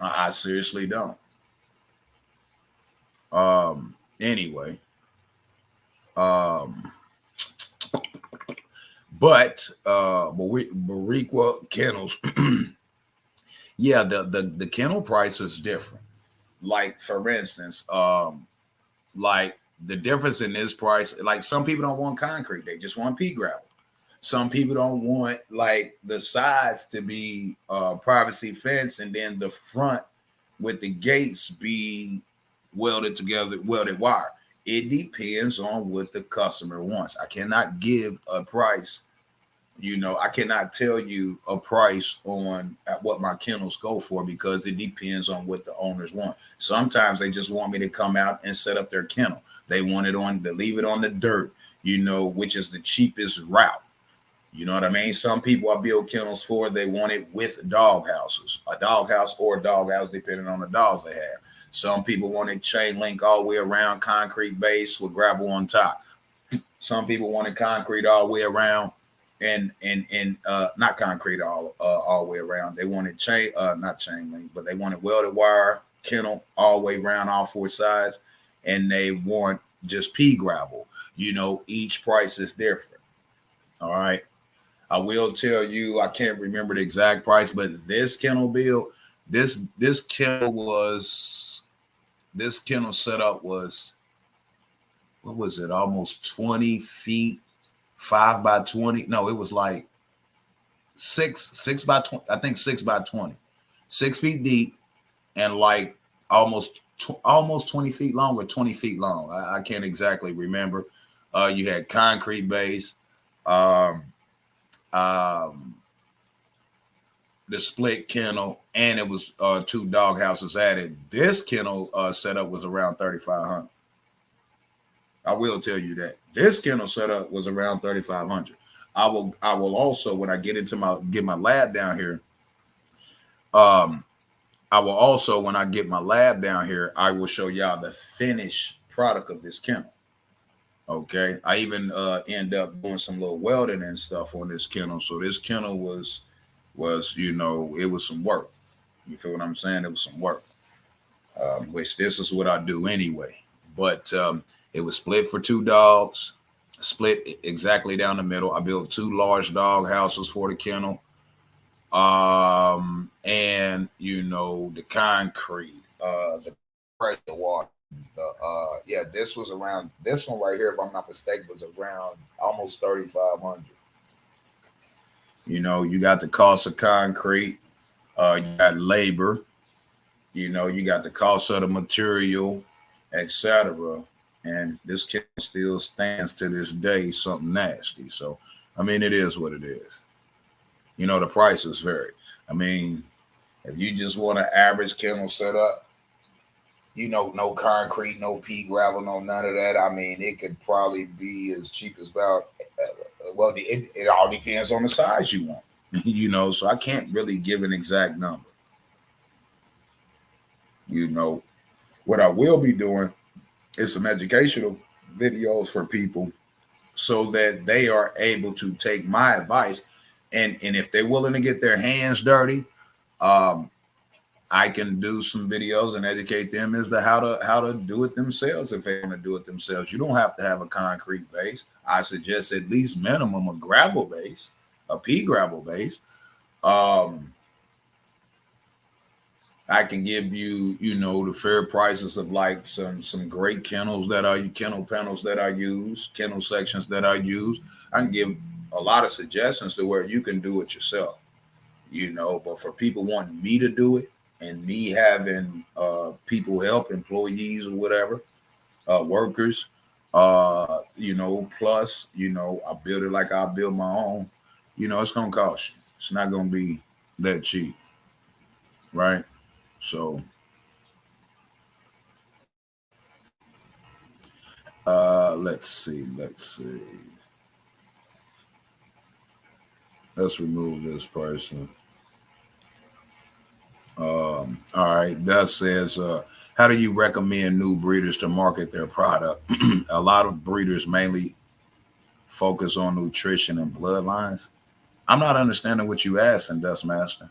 I seriously don't. Anyway. But W.A.W.G Kennels, yeah, the kennel price is different. Like, for instance, like the difference in this price, like some people don't want concrete, they just want pea gravel. Some people don't want like the sides to be privacy fence, and then the front with the gates be welded together, welded wire. It depends on what the customer wants. I cannot give a price. I cannot tell you a price on what my kennels go for, because it depends on what the owners want. Sometimes they just want me to come out and set up their kennel. They want it to leave it on the dirt, which is the cheapest route. You know what I mean? Some people I build kennels for, they want it with dog houses, a doghouse or a doghouse, depending on the dogs they have. Some people want it chain link all the way around, concrete base with gravel on top. Some people want it concrete all the way around, and not concrete all the way around. They want it not chain link, but they want it welded wire kennel all the way around, all 4 sides, and they want just pea gravel. Each price is different. All right. I will tell you, I can't remember the exact price, but this kennel build, this kennel setup was, what was it? Almost 20 feet, 5x20. No, it was like 6 by 20. I think 6x20, 6 feet deep, and like almost 20 feet long, or 20 feet long. I can't exactly remember. You had concrete base. The split kennel, and it was 2 dog houses added. This kennel setup was around 3,500. I will tell you that this kennel setup was around 3,500. I will also, when I get my lab down here, um I will also, when I get my lab down here, I will show y'all the finished product of this kennel. Okay. I even end up doing some little welding and stuff on this kennel. So this kennel was, it was some work. You feel what I'm saying? It was some work. Which this is what I do anyway. But it was split for two dogs, split exactly down the middle. I built two large dog houses for the kennel. And the concrete, the pressure water. Yeah, this one right here, if I'm not mistaken, was around almost 3,500. You got the cost of concrete, you got labor, you got the cost of the material, etc. And this kit still stands to this day, something nasty. So, I mean, it is what it is. The prices vary. I mean, if you just want an average kennel setup, no concrete, no pea gravel, no none of that. I mean, it could probably be as cheap as about, well, it all depends on the size you want, so I can't really give an exact number. What I will be doing is some educational videos for people so that they are able to take my advice. And if they're willing to get their hands dirty, um, I can do some videos and educate them as to how to do it themselves if they want to do it themselves. You don't have to have a concrete base. I suggest at least minimum a gravel base, a pea gravel base. Um, I can give you, the fair prices of like some great kennel panels that I use, kennel sections that I use. I can give a lot of suggestions to where you can do it yourself. But for people wanting me to do it and me having people help, employees or whatever, workers, plus, I build it like I build my own, it's gonna cost you. It's not gonna be that cheap, right? So let's see. Let's remove this person. All right, that says, how do you recommend new breeders to market their product? A lot of breeders mainly focus on nutrition and bloodlines. I'm not understanding what you asking, Dustmaster.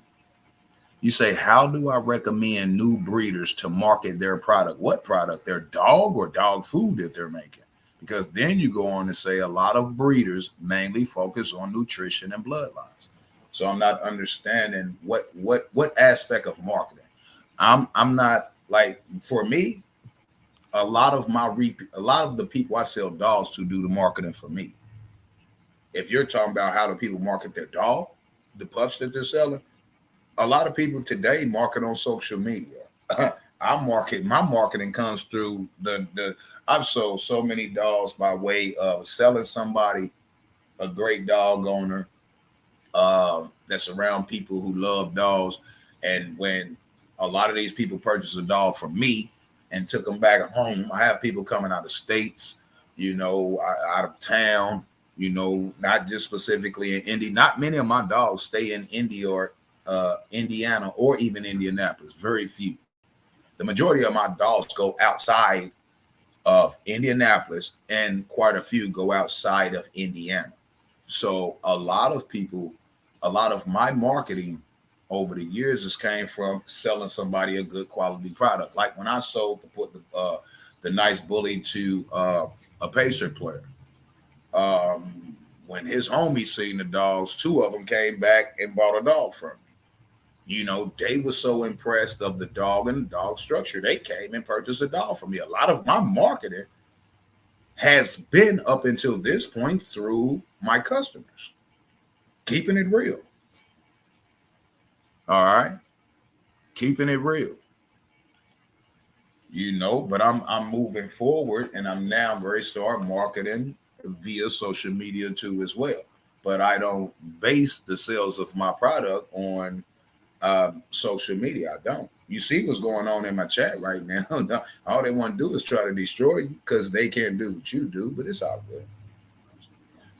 You say, how do I recommend new breeders to market their product? What product? Their dog or dog food that they're making? Because then you go on to say a lot of breeders mainly focus on nutrition and bloodlines. So I'm not understanding what aspect of marketing. I'm not like, for me, a lot of the people I sell dogs to do the marketing for me. If you're talking about how do people market their dog, the pups that they're selling, a lot of people today market on social media. My marketing comes through the I've sold so many dogs by way of selling somebody a great dog owner that's around people who love dogs. And when a lot of these people purchase a dog from me and took them back home, I have people coming out of states, out of town, not just specifically in Indy. Not many of my dogs stay in Indy or Indiana or even Indianapolis. Very few. The majority of my dogs go outside of Indianapolis, and quite a few go outside of Indiana. So a lot of my marketing over the years has came from selling somebody a good quality product. Like when I sold to put the nice bully to a pacer player. When his homies seen the dogs, two of them came back and bought a dog from me. They were so impressed of the dog and the dog structure. They came and purchased a dog from me. A lot of my marketing has been up until this point through my customers. Keeping it real. All right. Keeping it real. But I'm moving forward and I'm now very start marketing via social media too as well. But I don't base the sales of my product on social media. I don't. You see what's going on in my chat right now. All they want to do is try to destroy you because they can't do what you do, but it's all good.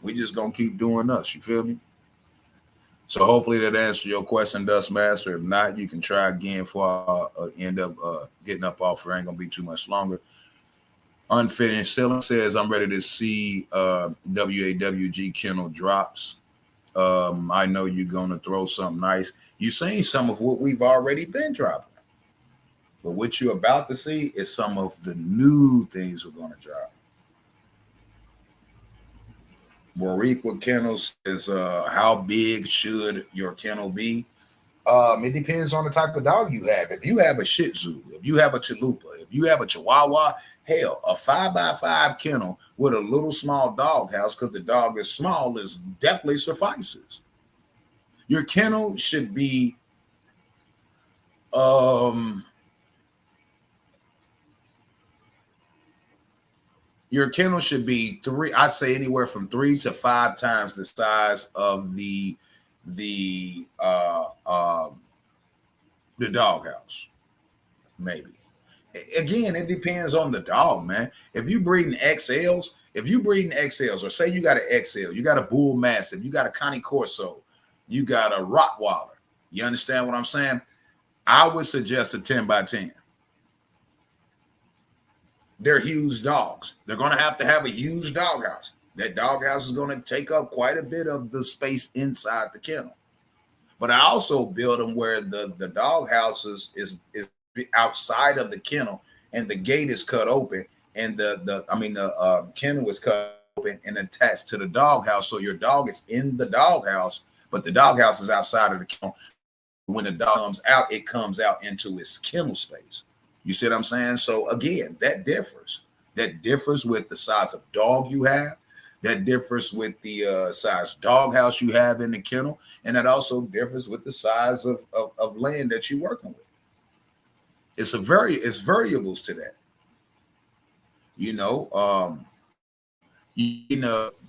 We just gonna keep doing us. You feel me? So hopefully that answers your question, Dustmaster. If not, you can try again before I end up getting up off here. Ain't gonna be too much longer. Unfinished Selling says I'm ready to see W.A.W.G Kennel drops. I know you're gonna throw something nice. You seen some of what we've already been dropping, but what you're about to see is some of the new things we're gonna drop. W.A.W.G Kennels says, how big should your kennel be? It depends on the type of dog you have. If you have a Shih Tzu, if you have a Chalupa, if you have a Chihuahua, hell, a 5x5 kennel with a little small dog house, because the dog is small, is definitely suffices. Your kennel should be your kennel should be three. I'd say anywhere from 3 to 5 times the size of the doghouse, maybe. Again, it depends on the dog, man. If you breeding XLs, or say you got an XL, you got a Bull Mastiff, you got a Connie Corso, you got a Rottweiler. You understand what I'm saying? I would suggest a 10 by 10. They're huge dogs. They're going to have a huge doghouse. That doghouse is going to take up quite a bit of the space inside the kennel. But I also build them where the doghouse is outside of the kennel, and the gate is cut open, and the kennel is cut open and attached to the doghouse. So your dog is in the doghouse, but the doghouse is outside of the kennel. When the dog comes out, it comes out into its kennel space. You see what I'm saying? So again, that differs. That differs with the size of dog you have. That differs with the size doghouse you have in the kennel. And that also differs with the size of land that you're working with. It's variables to that.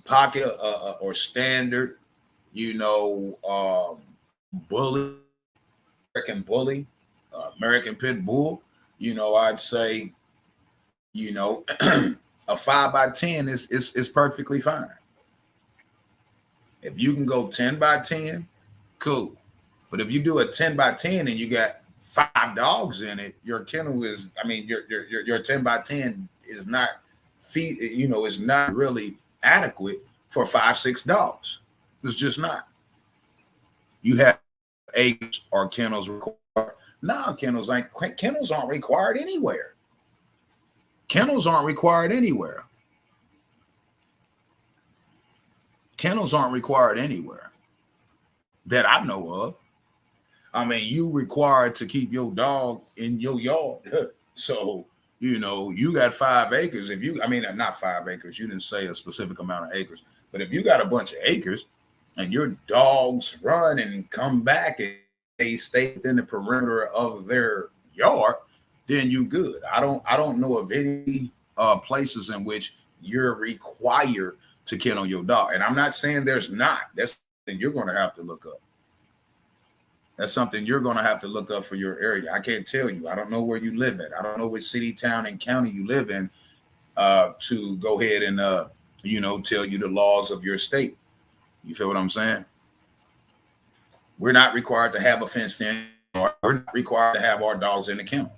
Pocket or standard, bully, American bully, American pit bull. I'd say, a 5 by 10 is perfectly fine. If you can go 10 by 10, cool. But if you do a 10 by 10 and you got 5 dogs in it, your kennel is, your 10 by 10 is not is not really adequate for 5, 6 dogs. It's just not. You have acres or kennels required. No, kennels aren't required anywhere. Kennels aren't required anywhere. Kennels aren't required anywhere that I know of. You required to keep your dog in your yard. So, you got 5 acres. Not 5 acres. You didn't say a specific amount of acres. But if you got a bunch of acres and your dogs run and come back and they stay within the perimeter of their yard, then you good. I don't know of any places in which you're required to kennel your dog. And I'm not saying there's not. That's something you're going to have to look up. That's something you're going to have to look up for your area. I can't tell you. I don't know where you live at. I don't know which city, town, and county you live in to go ahead and, tell you the laws of your state. You feel what I'm saying? We're not required to have a fenced in. We're not required to have our dogs in the kennel.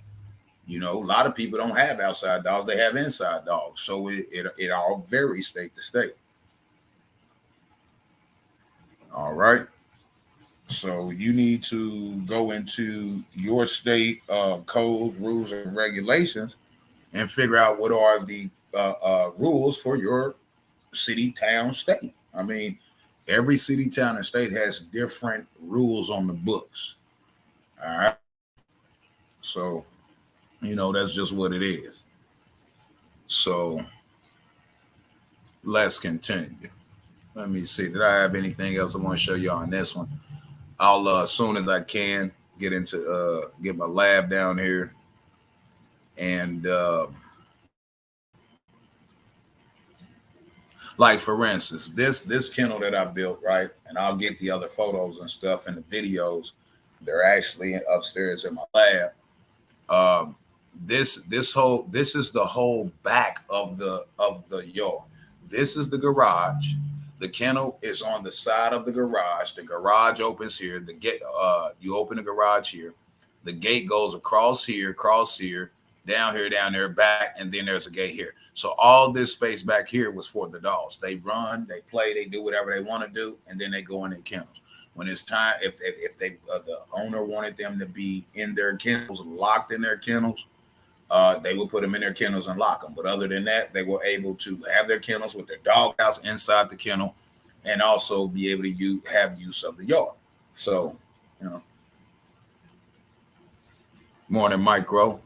A lot of people don't have outside dogs. They have inside dogs. So it all varies state to state. All right. So you need to go into your state codes, rules, and regulations and figure out what are the rules for your city, town, state. Every city, town, and state has different rules on the books. All right. So, that's just what it is. So let's continue. Let me see. Did I have anything else I want to show you on this one? I'll as soon as I can get my lab down here and like for instance, this kennel that I built, right? And I'll get the other photos and stuff and the videos. They're actually upstairs in my lab. This is the whole back of the yard. This is the garage. The kennel is on the side of the garage. The garage opens here. The gate, you open the garage here. The gate goes across here, down there, back, and then there's a gate here. So all this space back here was for the dogs. They run, they play, they do whatever they want to do, and then they go in their kennels. When it's time, if they the owner wanted them to be in their kennels, locked in their kennels, they would put them in their kennels and lock them. But other than that, they were able to have their kennels with their dog house inside the kennel, and also be able to have use of the yard. So, you know, morning, Micro.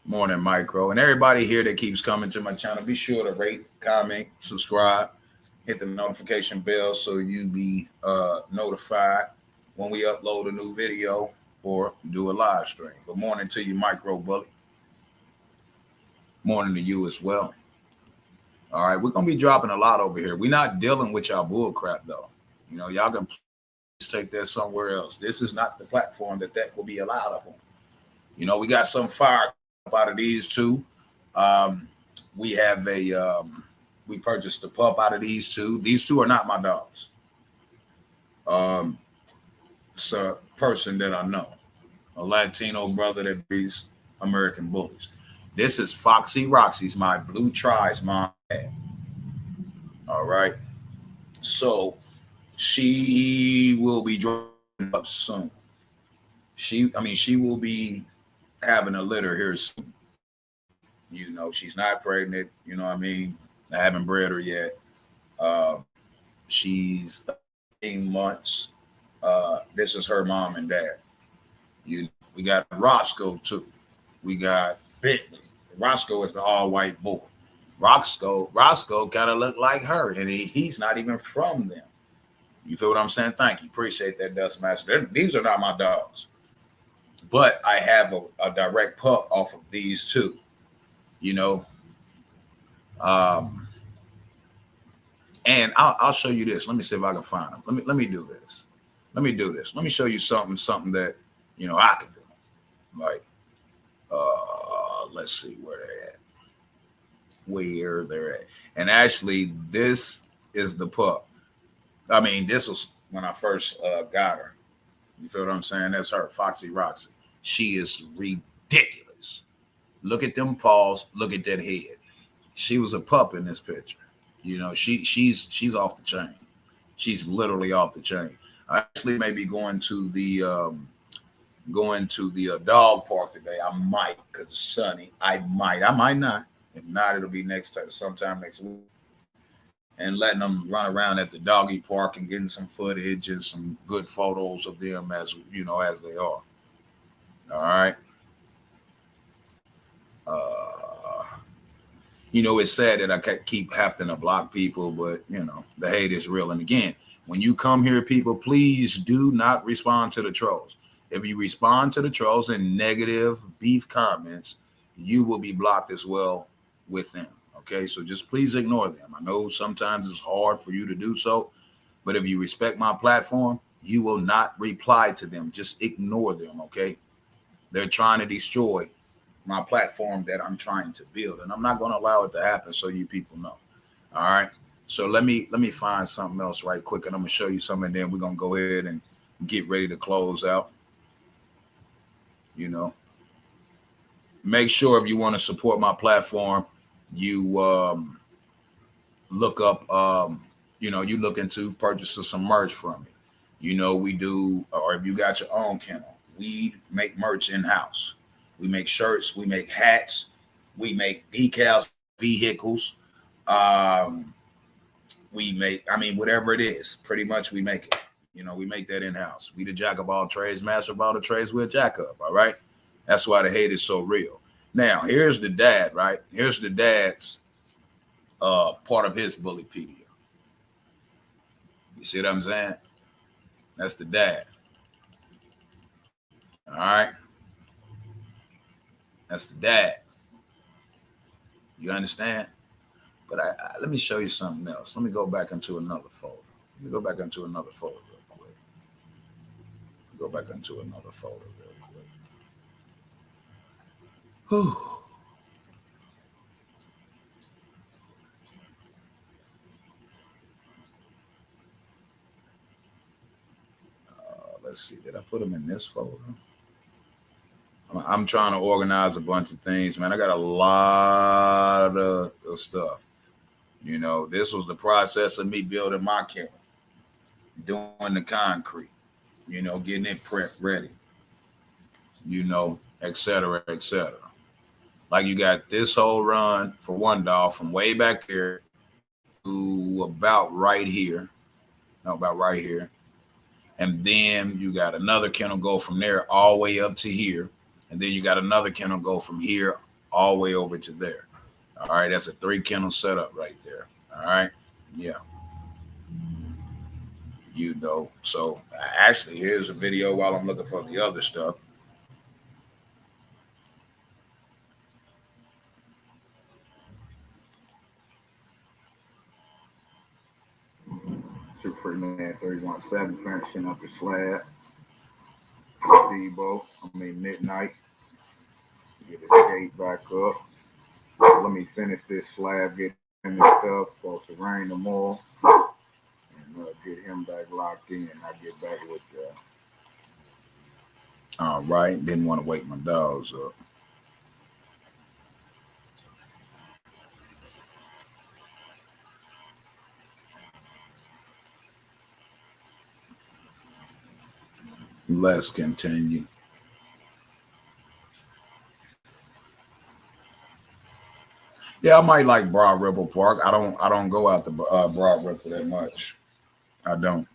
Morning, Micro. And everybody here that keeps coming to my channel, be sure to rate, comment, subscribe, hit the notification bell so you be notified when we upload a new video or do a live stream. Good morning to you, Micro Bully. Morning to you as well. All right, we're going to be dropping a lot over here. We're not dealing with y'all bull crap, though. You know, y'all can please take that somewhere else. This is not the platform that will be allowed upon. You know, we got some fire out of these two. We have we purchased a pup out of these two. These two are not my dogs. It's a person that I know, a Latino brother that breeds American bullies. This is Foxy Roxy's, my blue tries mom. All right. So she will be dropping up soon. She will be having a litter here soon. You know, she's not pregnant. You know what I mean? I haven't bred her yet. She's 18 months. This is her mom and dad. We got Roscoe too. We got Bentley. Roscoe is the all-white boy. Roscoe kind of look like her, and he's not even from them. You feel what I'm saying? Thank you. Appreciate that, Dust Master. These are not my dogs. But I have a direct pup off of these two. You know. And I'll show you this. Let me see if I can find them. Let me do this. Let me show you something that, you know, I can do. Like, let's see where they're at. And actually, this is the pup. I mean, this was when I first got her. You feel what I'm saying? That's her, Foxy Roxy. She is ridiculous. Look at them paws. Look at that head. She was a pup in this picture. You know, she's off the chain. She's literally off the chain. I actually may be going to the dog park today. I might, because it's sunny. I might not. If not, it'll be sometime next week. And letting them run around at the doggy park and getting some footage and some good photos of them as they are. All right. You know, it's sad that I keep having to block people, but, you know, the hate is real. And again, when you come here, people, please do not respond to the trolls. If you respond to the trolls in negative beef comments, you will be blocked as well with them. Okay, so just please ignore them. I know sometimes it's hard for you to do so, but if you respect my platform, you will not reply to them. Just ignore them, okay? They're trying to destroy my platform that I'm trying to build, and I'm not going to allow it to happen, so you people know. All right, so let me find something else right quick, and I'm going to show you something, and then we're going to go ahead and get ready to close out. You know, make sure if you want to support my platform, you look up, you look into purchasing some merch from me. You know, we do, or if you got your own kennel, we make merch in-house. We make shirts, we make hats, we make decals, vehicles. We make, whatever it is, pretty much we make it. You know, we make that in-house. We the jack of all trades, master of all the trades, we're jack up, all right? That's why the hate is so real. Now, here's the dad, right? Here's the dad's part of his bullypedia. You see what I'm saying? That's the dad. All right? That's the dad. You understand? But let me show you something else. Let me go back into another folder. Real quick. Whew. Let's see. Did I put them in this folder? I'm trying to organize a bunch of things, man. I got a lot of stuff. You know, this was the process of me building my kennel, doing the concrete, you know, getting it prepped ready, you know, et cetera, et cetera. Like you got this whole run for one dog from way back here to about right here. No, about right here. And then you got another kennel go from there all the way up to here. And then you got another kennel go from here all the way over to there. All right, that's a 3 kennel setup right there. All right, yeah. You know, so actually, here's a video while I'm looking for the other stuff. Two free man 31-7 finishing up the slab. Debo, midnight. Get the gate back up. Let me finish this slab, get in this stuff, supposed to rain tomorrow. And get him back locked in. I get back with that. All right, didn't want to wake my dogs up. Let's continue. Yeah, I might like Broad Ripple Park. I don't go out to Broad Ripple that much. I don't.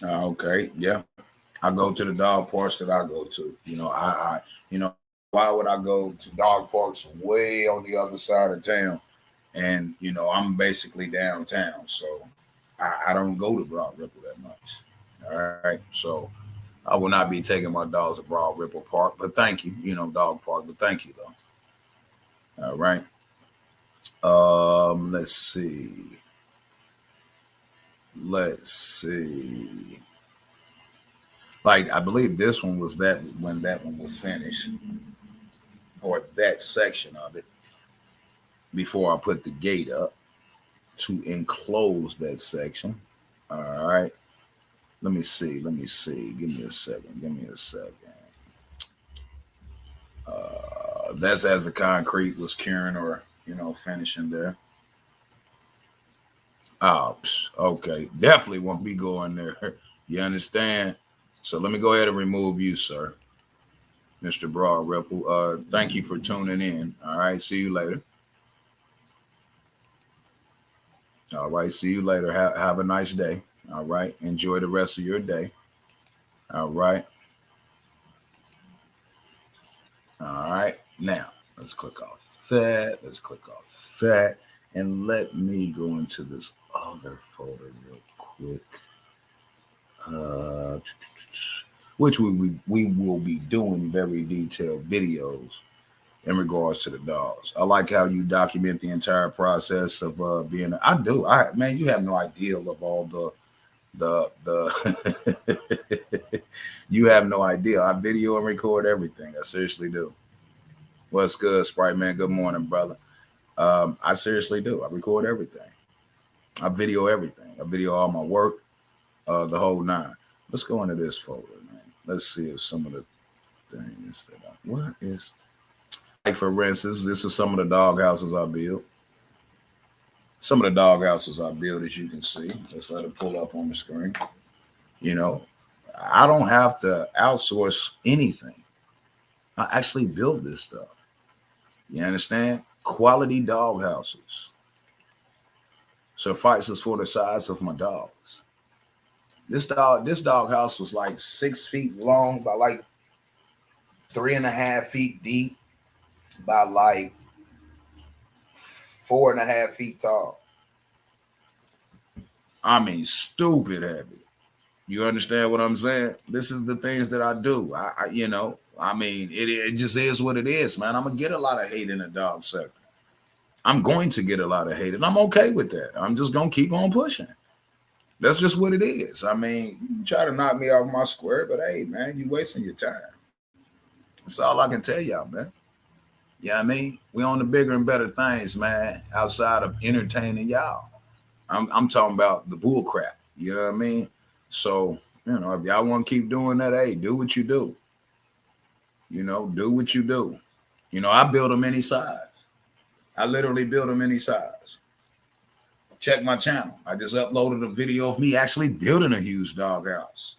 Okay, yeah. I go to the dog parks that I go to. You know, you know, why would I go to dog parks way on the other side of town? And you know, I'm basically downtown, so I don't go to Broad Ripple that much. All right, so I will not be taking my dogs to Broad Ripple Park, but thank you, you know, dog park, but thank you though. All right. Let's see. Let's see. Like I believe this one was that when that one was finished, or that section of it, before I put the gate up to enclose that section. All right. Let me see. Let me see. Give me a second. Give me a second. That's as the concrete was curing or, you know, finishing there. Oh, okay. Definitely won't be going there. You understand? So let me go ahead and remove you, sir. Mr. Broad Ripple. Thank you for tuning in. All right. See you later. All right. See you later. Have a nice day. All right. Enjoy the rest of your day. All right. All right. Now, let's click off that. Let's click off that. And let me go into this other folder real quick. Which we will be doing very detailed videos in regards to the dogs. I like how you document the entire process of being. I do. Man, you have no idea of all the you have no idea. I video and record everything. I seriously do. What's good, Sprite Man? Good morning, brother. I seriously do. I record everything. I video everything. I video all my work, the whole nine. Let's go into this folder, man. Let's see if some of the things that what is, like for instance, this is some of the dog houses I built. Some of the dog houses I built, as you can see. Let's let it pull up on the screen. You know, I don't have to outsource anything. I actually build this stuff. You understand? Quality dog houses. Suffices for the size of my dogs. This dog house was like 6 feet long by like 3.5 feet deep by like 4.5 feet tall. I mean, stupid heavy. You understand what I'm saying? This is the things that I do. You know, I mean, it just is what it is, man. I'm gonna get a lot of hate in the dog sector. I'm going to get a lot of hate, and I'm okay with that. I'm just gonna keep on pushing. That's just what it is. I mean, you try to knock me off my square, but hey, man, you wasting your time. That's all I can tell y'all, man. You know what I mean? We on the bigger and better things, man, outside of entertaining y'all. I'm talking about the bull crap. You know what I mean? So, if y'all want to keep doing that, hey, do what you do. Do what you do. I build them any size. I literally build them any size. Check my channel. I just uploaded a video of me actually building a huge doghouse.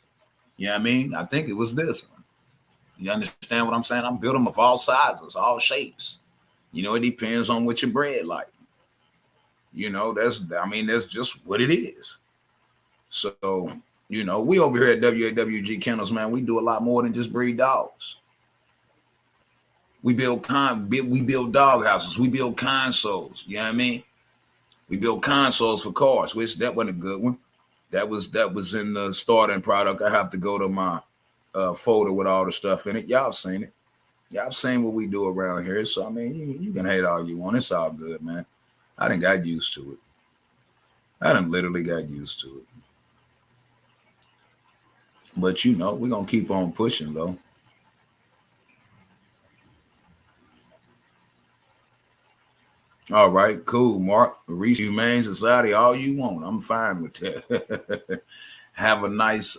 You know what I mean? I think it was this one. You understand what I'm saying? I'm building them of all sizes, all shapes. It depends on what your bread like. That's just what it is. So, we over here at W.A.W.G Kennels, man, we do a lot more than just breed dogs. We build dog houses. We build consoles. You know what I mean? We build consoles for cars, which that wasn't a good one. That was in the starting product. I have to go to my folder with all the stuff in it. Y'all seen it. Y'all seen what we do around here. So I mean, you can hate all you want. It's all good, man. I done got used to it. I done literally got used to it. But we're gonna keep on pushing though. All right, cool, Mark. Reach Humane Society all you want. I'm fine with that. Have a nice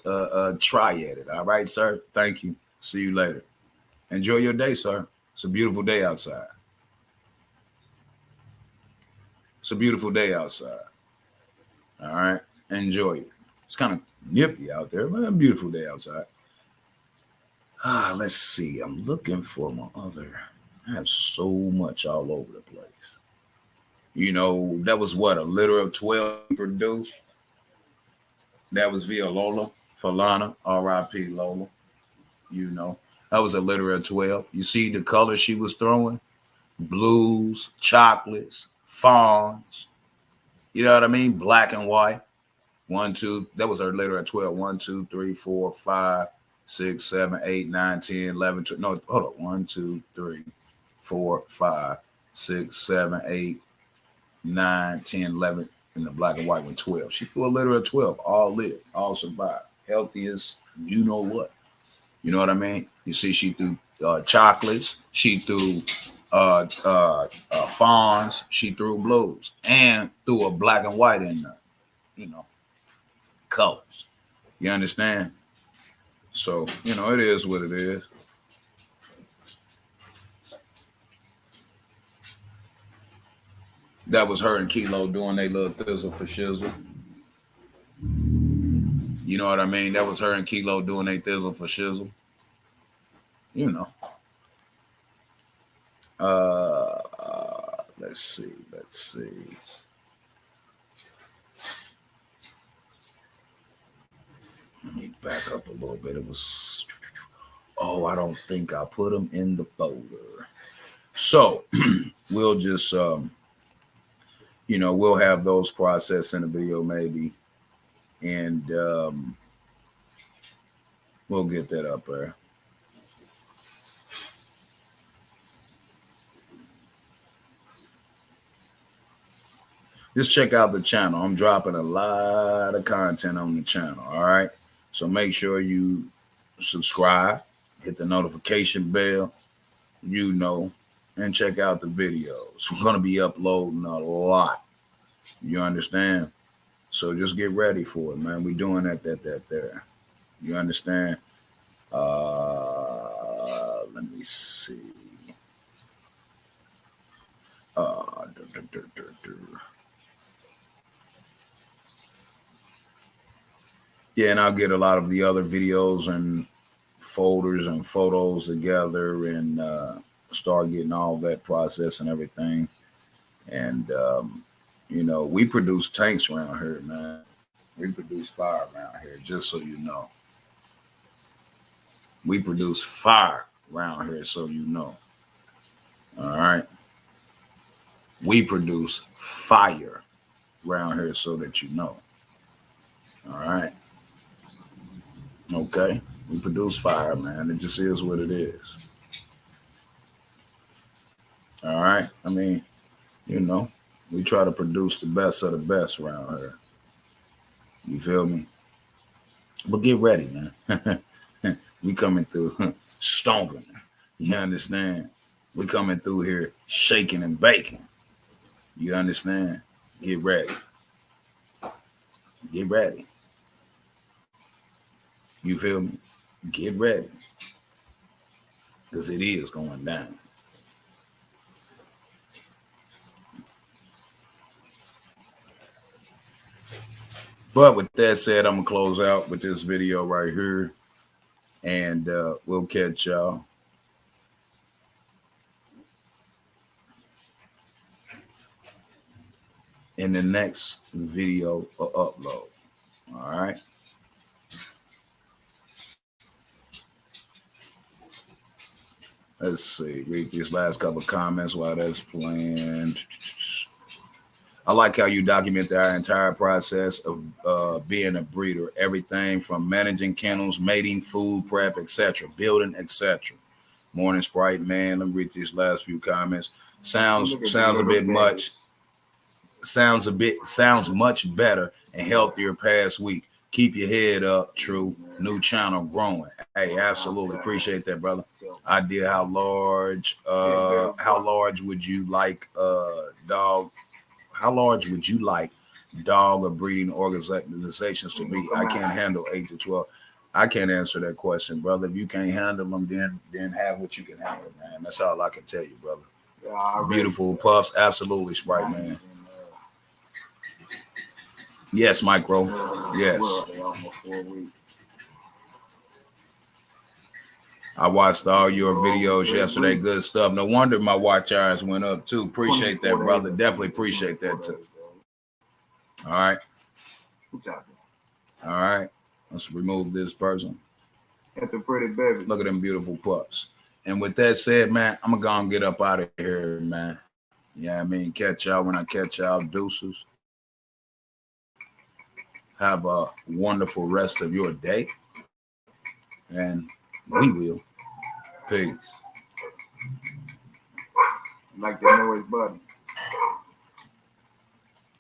try at it. All right, sir. Thank you. See you later. Enjoy your day, sir. It's a beautiful day outside. It's a beautiful day outside. All right. Enjoy it. It's kind of nippy out there, but a beautiful day outside. Let's see. I'm looking for my other. I have so much all over the place. That was what, a litter of 12 produced. That was via Lola Falana, R.I.P. Lola. That was a litter of 12. You see the color she was throwing? Blues, chocolates, fawns. You know what I mean? Black and white. 1, 2. That was her litter at 12. 1, 2, 3, 4, 5, 6, 7, 8, 9, 10, 11, 12. No, hold on. 1, 2, 3, 4, 5, 6, 7, 8, 9, 10, 11. And the black and white one, 12. She threw a litter of 12. All lived, all survived. Healthiest, you know what? You know what I mean? You see, she threw chocolates. She threw fawns. She threw blues and threw a black and white in there. Colors. You understand? So, it is what it is. That was her and Kilo doing their little thizzle for shizzle. You know what I mean? That was her and Kilo doing their thizzle for shizzle. Let's see. Let me back up a little bit. It was, I don't think I put them in the folder. So we'll just, we'll have those processed in the video maybe. And we'll get that up there. Just check out the channel. I'm dropping a lot of content on the channel. All right. So make sure you subscribe, hit the notification bell, and check out the videos. We're going to be uploading a lot. You understand? So just get ready for it, man. We're doing that there. You understand? Let me see. Yeah, and I'll get a lot of the other videos and folders and photos together and start getting all that process and everything. And, we produce tanks around here, man. We produce fire around here, just so you know. We produce fire around here, so you know. All right. We produce fire around here so that you know. All right. Okay. We produce fire, man. It just is what it is. All right. I mean, we try to produce the best of the best around here. You feel me? But get ready, man. We coming through stomping. You understand? We coming through here shaking and baking. You understand? Get ready. Get ready. You feel me? Get ready. Because it is going down. But with that said, I'm going to close out with this video right here. And we'll catch y'all in the next video or upload. All right. Let's see. Read these last couple of comments while that's playing. I like how you document the entire process of being a breeder. Everything from managing kennels, mating, food prep, etc., building, etc. Morning Sprite, man. Let me read these last few comments. Sounds a bit much. Sounds much better and healthier past week. Keep your head up, True. New channel growing. Hey, absolutely appreciate that, brother. Idea how large would you like dog? How large would you like dog or breeding organizations to be? I can't handle 8 to 12. I can't answer that question, brother. If you can't handle them, then have what you can handle, man. That's all I can tell you, brother. Yeah, beautiful pups, absolutely, Sprite, man. Yes, Micro. Yes. I watched all your videos yesterday. Good stuff. No wonder my watch hours went up too. Appreciate that, brother. Definitely appreciate that too. All right. All right. Let's remove this person. At the pretty baby. Look at them beautiful pups. And with that said, man, I'm gonna go and get up out of here, man. Yeah, I mean, catch y'all when I catch y'all. Deuces. Have a wonderful rest of your day. And we will. Peace. Like the noise button.